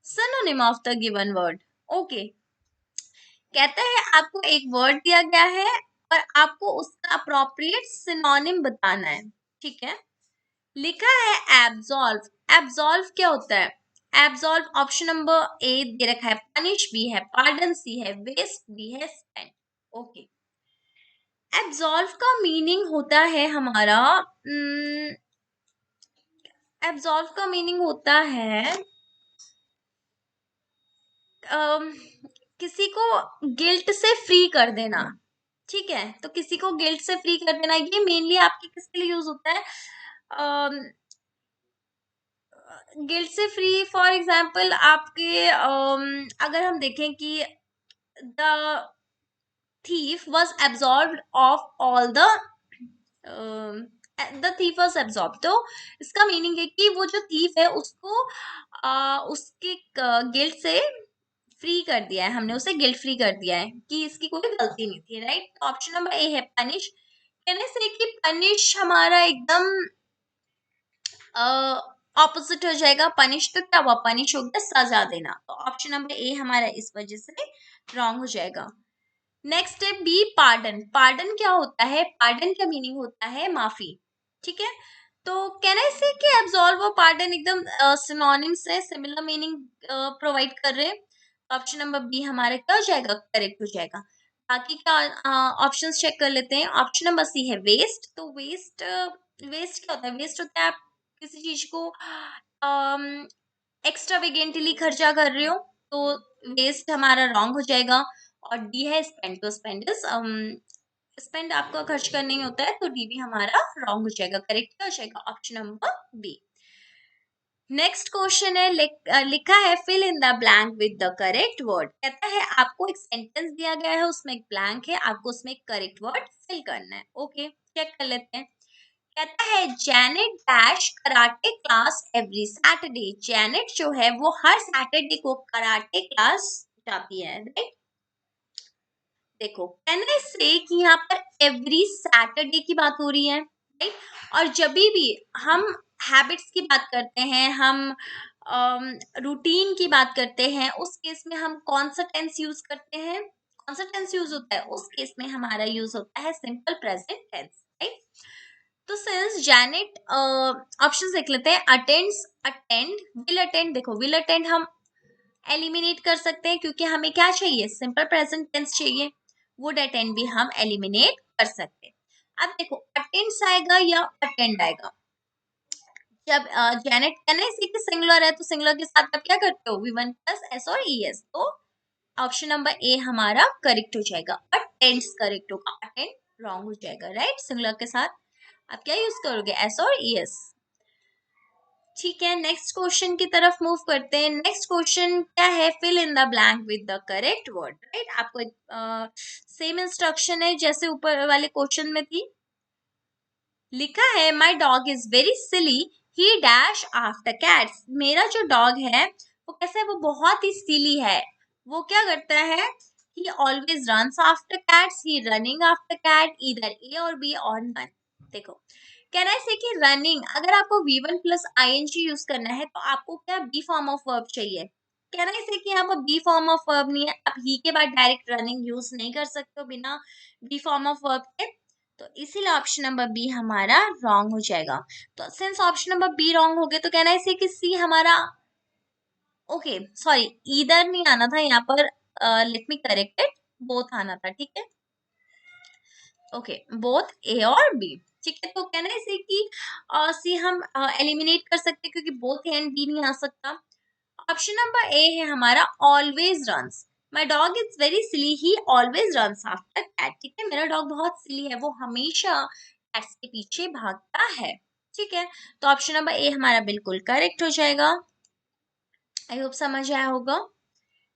synonym of the given word, okay. कहता है आपको एक वर्ड दिया गया है और आपको उसका अप्रोप्रिएट सिनोनिम बताना है, ठीक है। लिखा है एब्सॉल्व, एब्सॉल्व क्या होता है, एब्सॉल्व ऑप्शन नंबर ए दे रखा है, पनिश भी है, पार्डन सी है, वेस्ट भी है, स्पेंड, ओके। एब्सॉल्व का मीनिंग होता है हमारा, एब्सॉल्व का मीनिंग होता है किसी को गिल्ट से फ्री कर देना, ठीक है। तो किसी को गिल्ट से फ्री कर देना, ये मेनली आपके किसके लिए यूज होता है, गिल्ट से फ्री, फॉर एग्जाम्पल आपके अगर हम देखें कि the thief was absorbed of all the thief was absorbed, तो इसका मीनिंग है कि वो जो थीफ है उसको उसके गिल्ट से फ्री कर दिया है, हमने उसे गिल्ट फ्री कर दिया है कि इसकी कोई गलती नहीं थी, राइट। ऑप्शन नंबर ए है पनिश, कहने से कि पनिश हमारा एकदम ऑपोजिट हो जाएगा, पनिश तो क्या हुआ, पनिश हो गया सजा देना, तो ऑप्शन नंबर ए हमारा इस वजह से रॉन्ग हो जाएगा। नेक्स्ट है बी पार्डन, पार्डन क्या होता है, पार्डन का मीनिंग होता है माफी, ठीक है। तो कैन आई से कि एब्सॉल्व और पार्डन एकदम सिनोनिम्स है, सिमिलर मीनिंग प्रोवाइड कर रहे हैं। ऑप्शन नंबर बी हमारे क्या हो जाएगा, करेक्ट हो जाएगा। बाकी का ऑप्शंस चेक कर लेते हैं। ऑप्शन नंबर सी है वेस्ट। तो वेस्ट वेस्ट क्या होता है, वेस्ट होता है आप किसी चीज को एक्स्ट्रावेगेंटली खर्चा कर रहे हो, तो वेस्ट हमारा रॉन्ग हो जाएगा। और डी है स्पेंड। तो स्पेंड स्पेंड आपको खर्च करना ही होता है, तो डी भी हमारा रॉन्ग हो जाएगा। करेक्ट क्या हो जाएगा, option number B. Next question है लिखा है fill in the blank with the correct word. कहता है आपको एक सेंटेंस दिया गया है, उसमें एक ब्लैंक है, आपको उसमें करेक्ट वर्ड फिल करना है। ओके, चेक कर लेते हैं। कहता है Janet dash karate class every Saturday. Janet जो है वो हर सैटरडे को कराटे क्लास जाती है, राइट। देखो कैन आई से कि यहाँ पर एवरी सैटरडे की बात हो रही है, राइट। और जब भी हम हैबिट्स की बात करते हैं, हम रूटीन की बात करते हैं, उस केस में हम कौन सा टेंस यूज करते हैं, कौन सा टेंस यूज होता है, उस केस में हमारा यूज होता है सिंपल प्रेजेंट टेंस, राइट। तो सिंस जैनेट ऑप्शन देख लेते हैं। Attends, attend, will attend. देखो विल अटेंड हम एलिमिनेट कर सकते हैं क्योंकि हमें क्या चाहिए, सिंपल प्रेजेंट टेंस चाहिए। वुड अटेंड भी हम एलिमिनेट कर सकते हैं। अब देखो अटेंड्स आएगा या अटेंड आएगा। जब जैनेट कहना इसी के सिंगुलर है, तो सिंगुलर के साथ आप क्या करते हो, वी1 प्लस एस और ई एस। तो ऑप्शन नंबर ए हमारा करेक्ट हो जाएगा। अटेंड्स करेक्ट होगा, अटेंड रॉन्ग हो जाएगा, राइट। सिंगुलर के साथ आप क्या यूज करोगे, एस और ई एस। ठीक है, नेक्स्ट क्वेश्चन की तरफ मूव करते हैं। नेक्स्ट क्वेश्चन क्या है, fill in the blank with the correct word, right. आपको एक सेम इंस्ट्रक्शन है जैसे ऊपर वाले क्वेश्चन में थी। लिखा है माई dog is very silly, he dash after cats. मेरा जो डॉग है वो कैसा है, वो बहुत ही सिली है। वो क्या करता है, he always runs after cats, he running after cat, इधर ए और बी और नन। देखो कैन आई से कि रनिंग, अगर आपको V1 प्लस ING यूज करना है तो आपको क्या बी फॉर्म ऑफ वर्ब चाहिए। कैन आई से कि यहाँ पर बी फॉर्म ऑफ वर्ब नहीं है, आप ही के बाद डायरेक्ट रनिंग यूज नहीं कर सकते हो बिना बी फॉर्म ऑफ वर्ब के। तो इसीलिए ऑप्शन नंबर बी हमारा रॉन्ग हो जाएगा। तो since option number be wrong हो गया, तो कहना है कि सी हमारा, ओके सॉरी, ईदर नहीं आना था यहाँ पर, let me correct it, both आना था, ठीक है। ओके, बोथ ए और बी, ठीक है। तो कहना है इसे कि सी हम एलिमिनेट कर सकते हैं क्योंकि बोथ ए एंड बी नहीं आ सकता। ऑप्शन नंबर ए है हमारा always runs. My dog is very silly, he always runs after cat. ठीक है, मेरा डॉग बहुत सिली है, वो हमेशा कैट्स के पीछे भागता है। ठीक है, तो ऑप्शन नंबर ए हमारा बिल्कुल करेक्ट हो जाएगा। आई होप समझ आया होगा।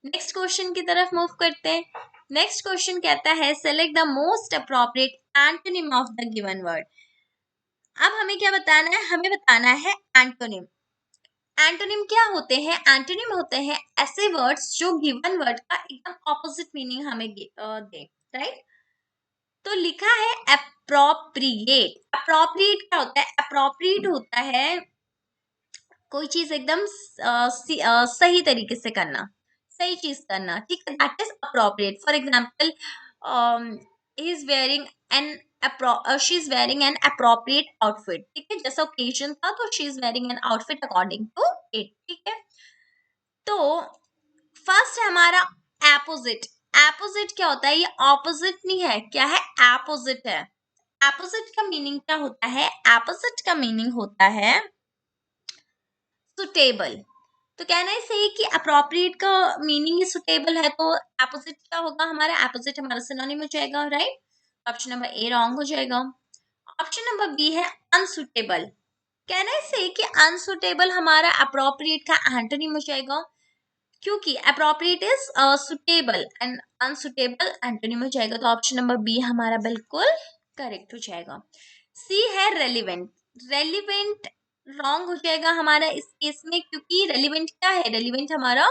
नेक्स्ट क्वेश्चन की तरफ मूव करते हैं। नेक्स्ट क्वेश्चन कहता है select the most appropriate antonym of the given word. अब हमें क्या बताना है, हमें बताना है एंटोनिम। एंटोनिम क्या होते हैं, एंटोनिम होते हैं ऐसे वर्ड्स जो गिवन वर्ड का एकदम ऑपोजिट मीनिंग हमें दे, राइट। तो लिखा है अप्रोप्रिएट। अप्रोप्रिएट क्या होता है, अप्रोप्रिएट होता है कोई चीज एकदम सही तरीके से करना, सही चीज करना, ठीक है। That is appropriate. For example he is wearing an she is wearing an appropriate outfit, ठीक है। जैसा ओकेजन था तो she is wearing an outfit according to it, ठीक है। तो फर्स्ट है हमारा एपोजिट। एपोजिट क्या होता है, ये ऑपोजिट नहीं है, क्या है, एपोजिट है। एपोजिट का मीनिंग क्या होता है, एपोजिट का मीनिंग होता है सुटेबल। तो कहना है सही कि अप्रोप्रिएट का मीनिंग ही सुटेबल है, तो एपोजिट क्या होगा हमारा, एपोजिट हमारा सिनोनिम हो जाएगा, राइट। ऑप्शन नंबर ए रॉन्ग हो जाएगा। ऑप्शन नंबर बी है अनसुटेबल। कहना है सही कि अनसुटेबल हमारा अप्रोप्रिएट का एंटोनिम हो जाएगा, क्योंकि appropriate is suitable and unsuitable antonym हो जाएगा। तो ऑप्शन नंबर बी हमारा बिल्कुल करेक्ट हो जाएगा। सी है रेलिवेंट। रेलिवेंट रॉन्ग हो जाएगा हमारा इस केस में, क्योंकि रेलिवेंट क्या है, रेलिवेंट हमारा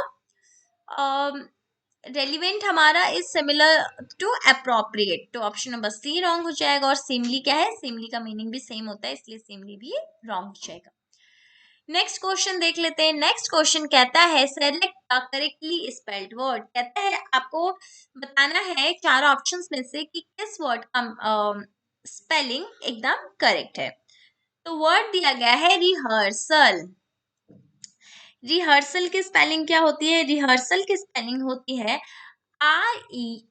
रेलिवेंट हमारा इज सिमिलर टू अप्रोप्रिएट। तो ऑप्शन नंबर सी रॉन्ग हो जाएगा। और सिमली क्या है, सिमली का मीनिंग भी सेम होता है, इसलिए सिमली भी रॉन्ग हो जाएगा। नेक्स्ट क्वेश्चन देख लेते हैं। नेक्स्ट क्वेश्चन कहता है select the correctly spelled word. कहता है आपको बताना है चार ऑप्शंस में से कि किस वर्ड का स्पेलिंग एकदम करेक्ट है। तो वर्ड दिया गया है रिहर्सल। रिहर्सल की स्पेलिंग क्या होती है? रिहर्सल की स्पेलिंग होती है REHEARSAL।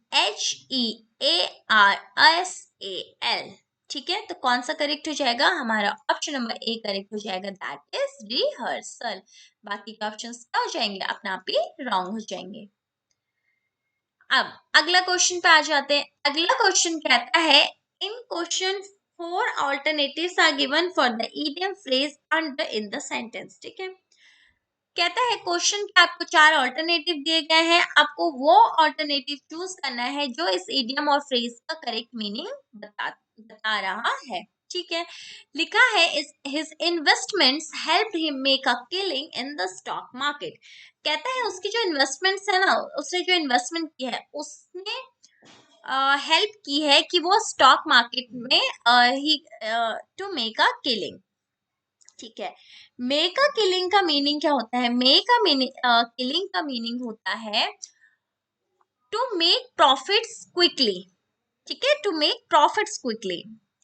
ठीक है, तो कौन सा करेक्ट हो जाएगा? हमारा ऑप्शन नंबर ए करेक्ट हो जाएगा, दैट इज रिहर्सल। बाकी के ऑप्शंस क्या हो जाएंगे? अपने आप ही रॉन्ग हो जाएंगे। अब अगला क्वेश्चन पे आ जाते हैं। अगला क्वेश्चन कहता है इन question 4 alternatives are given for the idiom phrase under in the sentence। ठीक है, कहता है क्वेश्चन के आपको 4 ऑल्टरनेटिव दिए गए हैं, आपको वो ऑल्टरनेटिव चूज करना है जो इस इडियम और फ्रेज का करेक्ट मीनिंग बता रहा है। ठीक है, लिखा है his investments helped him make a killing in the stock market. कहता है उसकी जो इन्वेस्टमेंट्स है ना, उसने जो इन्वेस्टमेंट की है उसने हेल्प की है कि वो स्टॉक मार्केट में ही टू मेक अ किलिंग। ठीक है, मेक अ किलिंग का मीनिंग क्या होता है? मेक अ किलिंग का मीनिंग होता है टू मेक प्रॉफिट्स क्विकली। ठीक है, टू मेक प्रॉफिट्स क्विकली।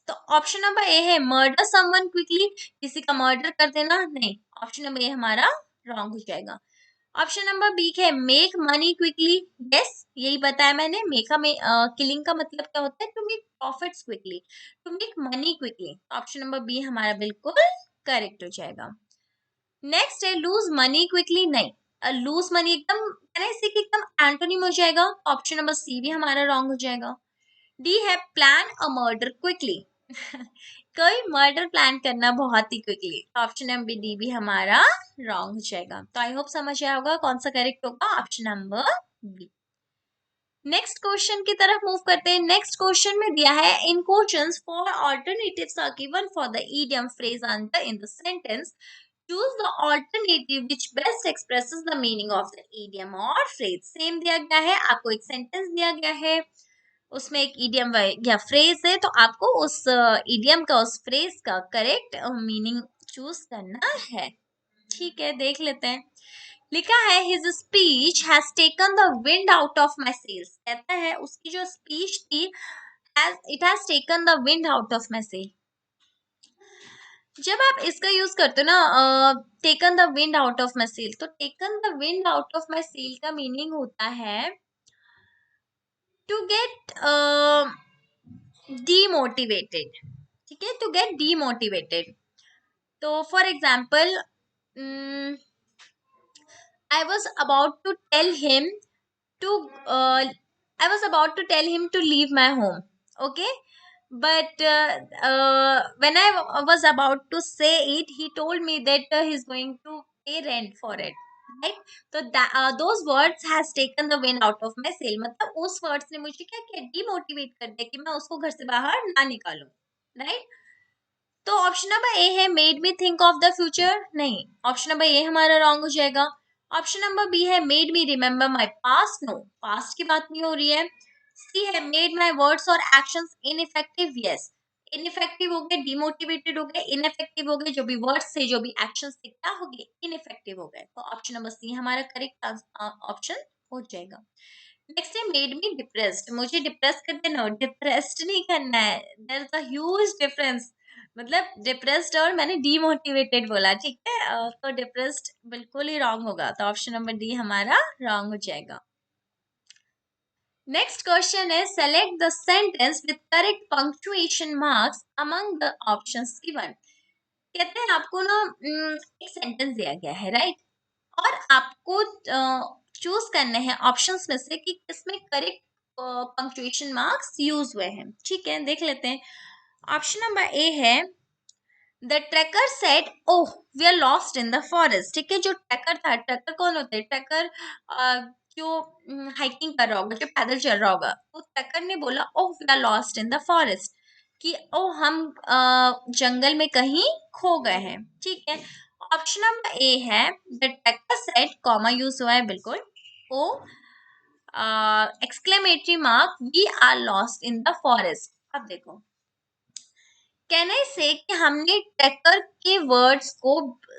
तो ऑप्शन नंबर ए है मर्डर समवन क्विकली, किसी का मर्डर कर देना। नहीं, ऑप्शन नंबर ए हमारा रॉन्ग हो जाएगा। ऑप्शन नंबर बी है मेक मनी क्विकली। यस, यही बताया मैंने, मेक किलिंग का मतलब क्या होता है? To make profits quickly, to make money quickly. Option number B हमारा बिल्कुल करेक्ट हो जाएगा। नेक्स्ट है लूज मनी क्विकली। नहीं, लूज मनी एकदम है ना, इसी के एकदम एंटोनिम हो जाएगा। ऑप्शन नंबर सी भी हमारा रॉन्ग हो जाएगा। डी है प्लान अ मर्डर क्विकली। कोई मर्डर प्लान करना बहुत ही क्विकली। ऑप्शन नंबर डी भी हमारा रॉन्ग हो जाएगा। तो आई होप समझ आया होगा कौन सा करेक्ट होगा, option number B. Next question की तरफ मूव करते हैं। नेक्स्ट क्वेश्चन में दिया है in questions four alternatives are given for the idiom phrase under in the sentence, choose the alternative which best expresses the meaning of the idiom और phrase. Same दिया गया है, आपको एक सेंटेंस दिया गया है, उसमें एक इडियम या फ्रेज है, तो आपको उस इडियम का, उस फ्रेज का करेक्ट मीनिंग चूज करना है। ठीक है, देख लेते हैं। लिखा है his speech has taken the wind out of my sails. कहता है उसकी जो स्पीच थी it has taken the wind out of my sail. जब आप इसका यूज करते हो ना, taken the wind out of my sail, तो taken the wind out of my sail का मीनिंग होता है टू गेट डीमोटिवेटेड। ठीक है, टू गेट डीमोटिवेटेड। तो for example I was about to tell him to I was about to tell him to leave my home. Okay, but when I was about to say it, he told me that he's going to pay rent for it. Right? So that those words has taken the wind out of my sail. मतलब उस words ने मुझे क्या किया, demotivate कर दिया कि मैं उसको घर से बाहर ना निकालूं। Right? तो ऑप्शन नंबर ए है made me think of the future. नहीं, ऑप्शन नंबर ए हमारा रॉन्ग हो जाएगा। ऑप्शन नंबर बी है made me remember my past. No, past की बात नहीं हो रही है। सी है मेड माई वर्ड्स और एक्शंस इनइफेक्टिव। यस, इनइफेक्टिव हो गए, डिमोटिवेटेड हो गए, इनइफेक्टिव हो गए, जो भी वर्ड्स थे, जो भी एक्शंस थे, क्या हो गए? इनइफेक्टिव हो गए। तो ऑप्शन नंबर सी हमारा करेक्ट ऑप्शन हो जाएगा। नेक्स्ट है मेड मी डिप्रेस्ड। मुझे डिप्रेस कर देना, डिप्रेस्ड नहीं करना है। There is a huge difference. मतलब डिप्रेस्ड और मैंने डीमोटिवेटेड बोला। ठीक है, तो डिप्रेस्ड बिल्कुल ही रॉन्ग होगा। तो ऑप्शन नंबर डी हमारा रॉन्ग हो जाएगा। नेक्स्ट क्वेश्चन है select the sentence with correct punctuation marks among the options given. कहते हैं आपको ना एक सेंटेंस दिया गया है, राइट, और आपको चूज करने हैं ऑप्शंस में से कि किसमें करेक्ट पंक्चुएशन मार्क्स यूज हुए हैं। ठीक है, देख लेते हैं। ऑप्शन नंबर ए है the tracker said oh we are lost in the forest. ठीक है, जो ट्रैकर था, ट्रैकर कौन होता है? ट्रैकर जो हाइकिंग कर रहा होगा, जो पैदल चल रहा होगा, तो ट्रैकर ने बोला oh we are lost in the forest, कि ओ हम जंगल में कहीं खो गए हैं। ठीक है, ऑप्शन नंबर ए है the tracker said, comma use हुआ है बिल्कुल, O exclamatory mark we are lost in the forest. अब देखो, कैन आई से कि हमने ट्रैकर के वर्ड्स को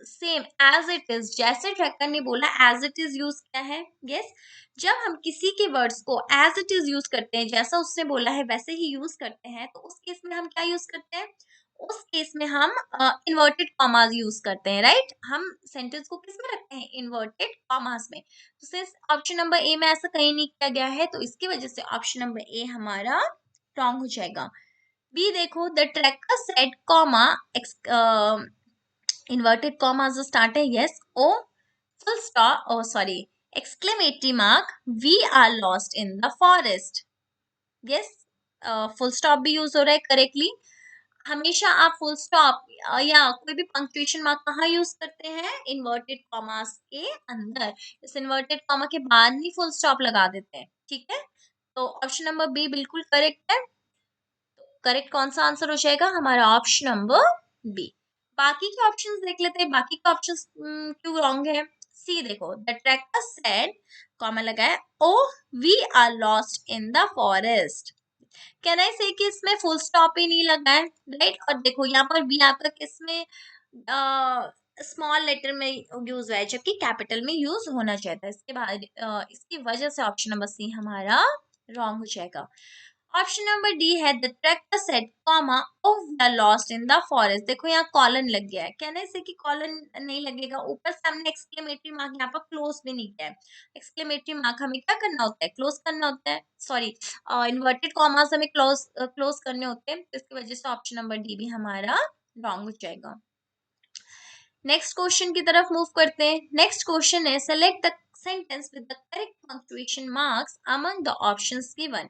सेम एज इट इज, जैसे ट्रैकर ने बोला एज इट इज यूज किया है। यस, जब हम किसी के वर्ड्स को एज इट इज यूज करते हैं, जैसा उसने बोला है वैसे ही यूज करते हैं, तो उस केस में हम क्या यूज करते हैं? उस केस में हम इन्वर्टेड कॉमास यूज करते हैं, राइट। हम सेंटेंस को किस में रखते हैं, इन्वर्टेड कॉमास में। तो सिंस ऑप्शन नंबर ए में ऐसा कहीं नहीं किया गया है, तो इसकी वजह से ऑप्शन नंबर ए हमारा रॉन्ग हो जाएगा। बी देखो, the tracker said comma inverted commas जो स्टार्ट है, yes, oh full stop, oh sorry, exclamatory mark, we are lost in the forest, yes, full stop भी यूज हो रहा है करेक्टली। हमेशा आप फुल स्टॉप या कोई भी पंक्चुएशन मार्क कहाँ यूज करते हैं, इन्वर्टेड कॉमास के अंदर। इस इन्वर्टेड कॉमा के बाद ही फुल स्टॉप लगा देते हैं, ठीक है। तो ऑप्शन नंबर बी बिल्कुल करेक्ट है। करेक्ट कौन सा आंसर हो जाएगा हमारा, ऑप्शन नंबर बी। बाकी के ऑप्शंस देख लेते हैं, बाकी के ऑप्शंस क्यों रॉन्ग है। सी देखो, द ट्रैकर सेड, कॉमा लगा है, oh we are lost in the forest. Can I say कि इसमें फुल स्टॉप ही नहीं लगा है, राइट। और देखो यहाँ पर वी आपका किस में, स्मॉल लेटर में यूज हुआ है, जबकि कैपिटल में यूज होना चाहिए था। इसके बाद इसकी वजह से ऑप्शन नंबर सी हमारा रॉन्ग हो जाएगा। ऑप्शन नंबर डी है, the tracker said comma of the lost in the forest. देखो यहाँ कॉलन लग गया है, कहने से कि कॉलन नहीं लगेगा, ऊपर से हमने एक्सक्लेमेटरी मार्क यहाँ पर क्लोज भी नहीं किया है। एक्सक्लेमेटरी मार्क हमें क्या करना होता है, क्लोज करना होता है, सॉरी, इन्वर्टेड कॉमास हमें क्लोज करने होते हैं, तो इसकी वजह से ऑप्शन नंबर डी भी हमारा रॉन्ग हो जाएगा। नेक्स्ट क्वेश्चन की तरफ मूव करते हैं। नेक्स्ट क्वेश्चन है, select the sentence with the correct punctuation marks among the options given.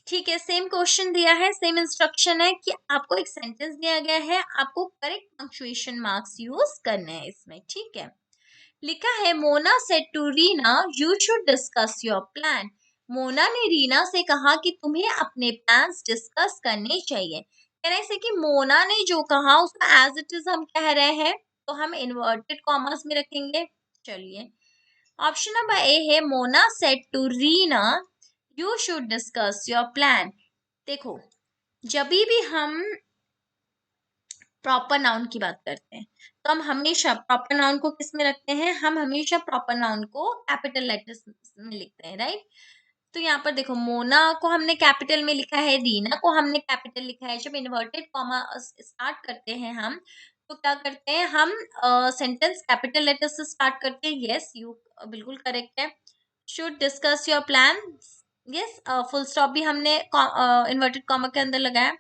ठीक है, सेम क्वेश्चन दिया है, सेम इंस्ट्रक्शन है कि आपको एक सेंटेंस दिया गया है, आपको करेक्ट पंक्चुएशन मार्क्स यूज करने हैं इसमें, ठीक है। लिखा है, Mona said to Reena you should discuss your plan. Mona ने रीना से कहा कि तुम्हें अपने प्लान्स डिस्कस करने चाहिए। कहना है कि मोना ने जो कहा उसको एज इट इज हम कह रहे हैं, तो हम इन्वर्टेड कॉमर्स में रखेंगे। चलिए, ऑप्शन नंबर ए है, Mona said to Reena you should discuss your plan. देखो, जब भी हम प्रॉपर नाउन की बात करते हैं, तो हम हमेशा प्रॉपर नाउन को किस में रखते हैं, हम हमेशा प्रॉपर नाउन को कैपिटल लेटर्स में लिखते हैं, राइट। तो यहाँ पर देखो, मोना को हमने कैपिटल में लिखा है, रीना को हमने कैपिटल लिखा है। जब इन्वर्टेड कॉमा स्टार्ट करते हैं हम, तो क्या करते हैं हम, सेंटेंस कैपिटल लेटर से स्टार्ट करते हैं, यस, यू बिल्कुल करेक्ट है। Should discuss your plan, yes, full stop भी हमने इन्वर्टेड कॉमा के अंदर लगाया।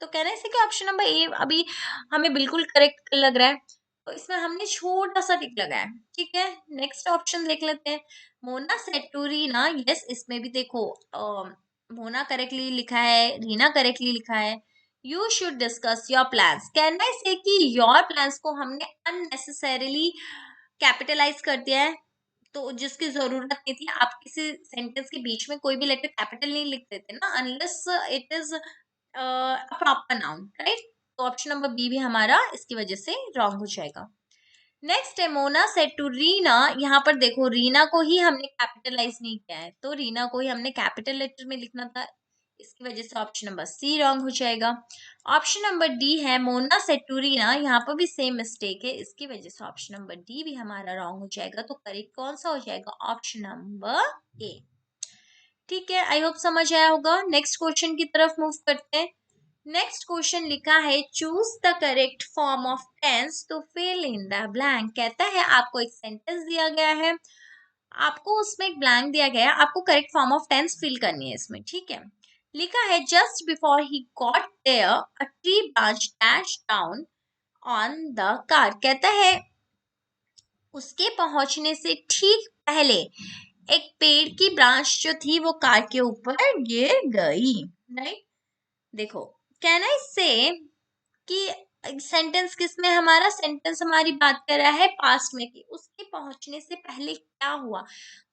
तो कहने से कि ऑप्शन नंबर ए अभी हमें बिल्कुल करेक्ट लग रहा है, तो इसमें हमने छोटा सा टिक लगाया, ठीक है। नेक्स्ट ऑप्शन देख लेते हैं, Mona said to Reena, yes, इसमें भी देखो मोना करेक्टली लिखा है, रीना करेक्टली लिखा है। You should discuss your plans, कहना है कि योर प्लान्स को हमने अननेसेसरीली कैपिटलाइज कर दिया है, तो जिसकी जरूरत नहीं थी। आप किसी सेंटेंस के बीच में कोई भी लेटर कैपिटल नहीं लिख देते ना, unless it is proper noun, right. तो ऑप्शन नंबर बी भी हमारा इसकी वजह से रॉन्ग हो जाएगा। नेक्स्ट है, मोना सेड टू रीना। यहाँ पर देखो, रीना को ही हमने कैपिटलाइज नहीं किया है, तो रीना को ही हमने कैपिटल लेटर में लिखना था, इसकी वजह से ऑप्शन नंबर सी रॉन्ग हो जाएगा। ऑप्शन नंबर डी है, मोना सेड टू रीना, यहाँ पर भी सेम मिस्टेक है, इसकी वजह से ऑप्शन नंबर डी भी हमारा रॉन्ग हो जाएगा। तो करेक्ट कौन सा हो जाएगा, ऑप्शन नंबर ए। ठीक है, आई होप समझ आया होगा। नेक्स्ट क्वेश्चन की तरफ मूव करते हैं। नेक्स्ट क्वेश्चन लिखा है, choose the correct form of tense to fill in the blank. कहता है आपको एक सेंटेंस दिया गया है, आपको उसमें एक ब्लैंक दिया गया है, आपको correct form of tense fill करनी है इसमें, ठीक है। लिखा है, just before he got there a tree branch dash down on the car. कहता है उसके पहुंचने से ठीक पहले एक पेड़ की ब्रांच जो थी वो कार के ऊपर गिर गई, राइट। देखो, कैन आई से कि सेंटेंस किसमें, हमारा सेंटेंस हमारी बात कर रहा है पास्ट में, कि उसके पहुंचने से पहले क्या हुआ।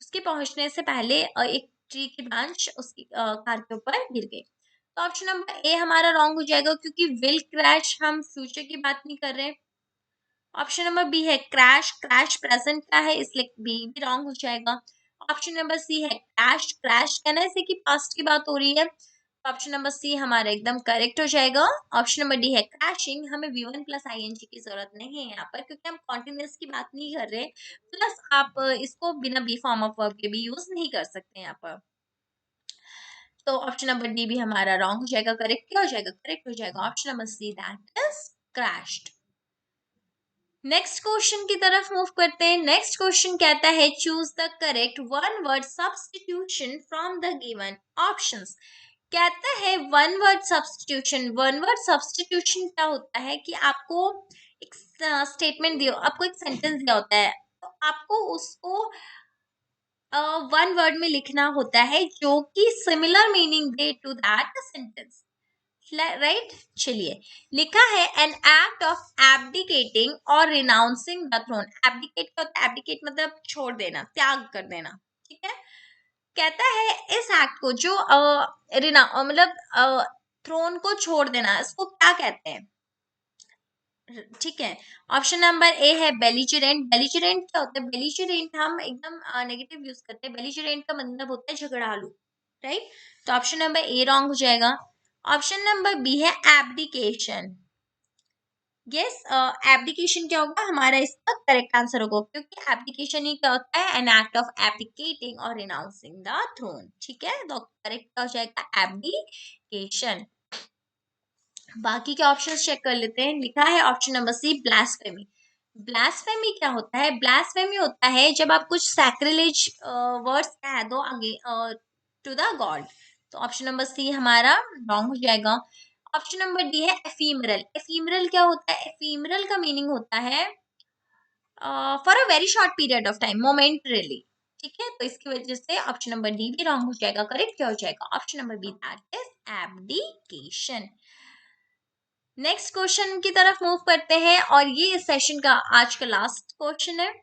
उसके पहुंचने से पहले एक ट्री की ब्रांच उसकी कार के ऊपर गिर गई। तो ऑप्शन नंबर ए हमारा रॉन्ग हो जाएगा, क्योंकि विल क्रैश, हम फ्यूचर की बात नहीं कर रहे। ऑप्शन नंबर बी है क्रैश, क्रैश प्रेजेंट का है, इसलिए बी भी रॉन्ग हो जाएगा। ऑप्शन नंबर सी है क्रैश, क्रैश कहना है कि पास्ट की बात हो रही है, ऑप्शन नंबर सी हमारा एकदम करेक्ट हो जाएगा। ऑप्शन नंबर डी है क्रैशिंग, हमें V1 प्लस ING की जरूरत नहीं है यहाँ पर, क्योंकि हम कॉन्टिन्यूस की बात नहीं कर रहे। प्लस आप इसको बिना बी फॉर्म ऑफ वर्ब के भी यूज नहीं कर सकते यहाँ पर। तो ऑप्शन नंबर डी भी हमारा रॉन्ग हो जाएगा। करेक्ट क्या हो जाएगा? करेक्ट हो जाएगा option number C, that is crashed. Next question की तरफ मूव करते हैं। नेक्स्ट क्वेश्चन कहता है choose the correct one word substitution from the given options. कहता है one word substitution. One word substitution क्या होता है कि आपको एक स्टेटमेंट दिया, आपको एक सेंटेंस दिया होता है, तो आपको उसको वन वर्ड में लिखना होता है जो कि सिमिलर मीनिंग दे टू दैट सेंटेंस, राइट। चलिए, लिखा है एन एक्ट ऑफ एब्डिकेटिंग और रिनाउंसिंग द थ्रोन। एब्डिकेट का होता है, एब्डिकेट मतलब छोड़ देना, त्याग कर देना, ठीक है। कहता है इस एक्ट को जो मतलब थ्रोन को छोड़ देना, इसको क्या कहते हैं? ठीक है, ऑप्शन नंबर ए है बेलिजरेंट। बेलिजरेंट क्या होता है? बेलिजरेंट हम एकदम नेगेटिव यूज करते हैं। बेलिजरेंट का मतलब होता है झगड़ालू, राइट। तो ऑप्शन नंबर ए रॉन्ग हो जाएगा। ऑप्शन नंबर बी है एब्डिकेशन। यस, एब्डिकेशन क्या होगा? हमारा इसका करेक्ट आंसर होगा, क्योंकि एब्डिकेशन ही क्या होता है? एन एक्ट ऑफ एब्डिकेटिंग और रिनाउंसिंग द थ्रोन, ठीक है। तो करेक्ट हो जाएगा एब्डिकेशन। बाकी के ऑप्शंस चेक कर लेते हैं। लिखा है option number C blasphemy. Blasphemy क्या होता है? ब्लास्फेमी होता है जब आप कुछ सैक्रिलेज वर्ड्स कह दो आगे टू द गॉड। तो ऑप्शन नंबर सी हमारा रॉन्ग हो जाएगा। ऑप्शन नंबर डी है एफीमरल। एफीमरल क्या होता है? एफीमरल का मीनिंग होता है for a very short period of time, momentarily, ठीक है। तो इसकी वजह से ऑप्शन नंबर डी भी रॉन्ग हो जाएगा। करेक्ट क्या हो जाएगा? Option number B, that is abdication. Next question की तरफ मूव करते हैं और ये इस सेशन का आज का लास्ट क्वेश्चन है।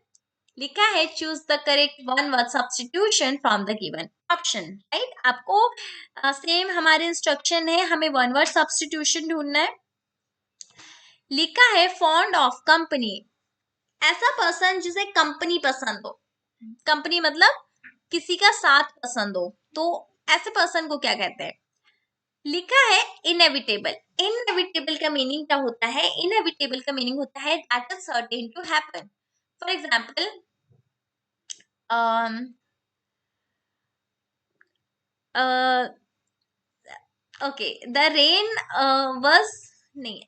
लिखा है choose the correct one word substitution from the given option, right. आपको सेम हमारे इंस्ट्रक्शन है, हमें वन वर्ड सब्स्टिट्यूशन ढूंढना है। लिखा है फॉन्ड ऑफ कंपनी, ऐसा पर्सन जिसे कंपनी पसंद हो। कंपनी मतलब किसी का साथ पसंद हो, तो ऐसे पर्सन को क्या कहते हैं? लिखा है इनएविटेबल। इनएविटेबल का मीनिंग क्या होता है? इनएविटेबल का मीनिंग होता है that is certain to happen. For example, okay, the rain was नहीं,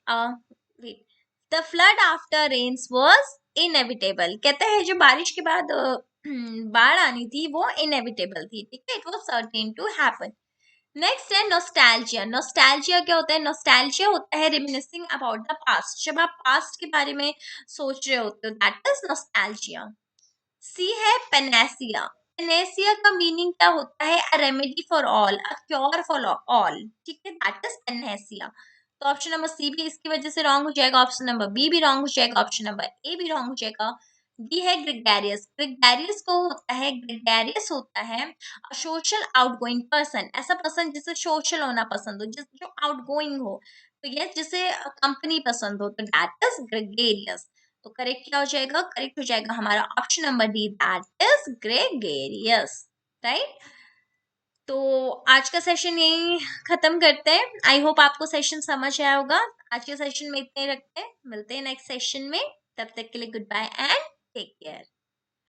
wait, the flood after rains was inevitable. कहते हैं जो बारिश के बाद बाढ़ आनी थी वो इनएविटेबल थी, ठीक है, it was certain to happen. Next है नॉस्टैल्जिया। नॉस्टैल्जिया क्या होता है? नॉस्टैल्जिया होता है रिमिनिसिंग अबाउट द पास्ट, जब आप पास्ट के बारे में सोच रहे होते हो, दैट इज नॉस्टैल्जिया। सी है पेनेसिया। पेनेसिया का मीनिंग क्या होता है? A remedy for all, a cure for all, ठीक है, दैट इज पेनेसिया। तो ऑप्शन नंबर सी भी इसकी वजह से रॉन्ग हो जाएगा। ऑप्शन नंबर बी भी रॉन्ग हो जाएगा। ऑप्शन नंबर ए भी रॉन्ग हो जाएगा। डी है ग्रेगेरियस। ग्रेगेरियस को होता है, ग्रेगेरियस होता है सोशल आउटगोइंग पर्सन, ऐसा पर्सन जिसे सोशल होना पसंद हो, जिस जो आउटगोइंग हो, तो ये जिसे कंपनी पसंद हो, तो दैट इज ग्रेगेरियस। तो करेक्ट क्या हो जाएगा? करेक्ट हो जाएगा हमारा option number D, that is gregarious, right. तो आज का सेशन यही खत्म करते हैं। आई होप आपको सेशन समझ आया होगा। आज के सेशन में इतने ही रखते हैं, मिलते हैं नेक्स्ट सेशन में। तब तक के लिए good bye and take care.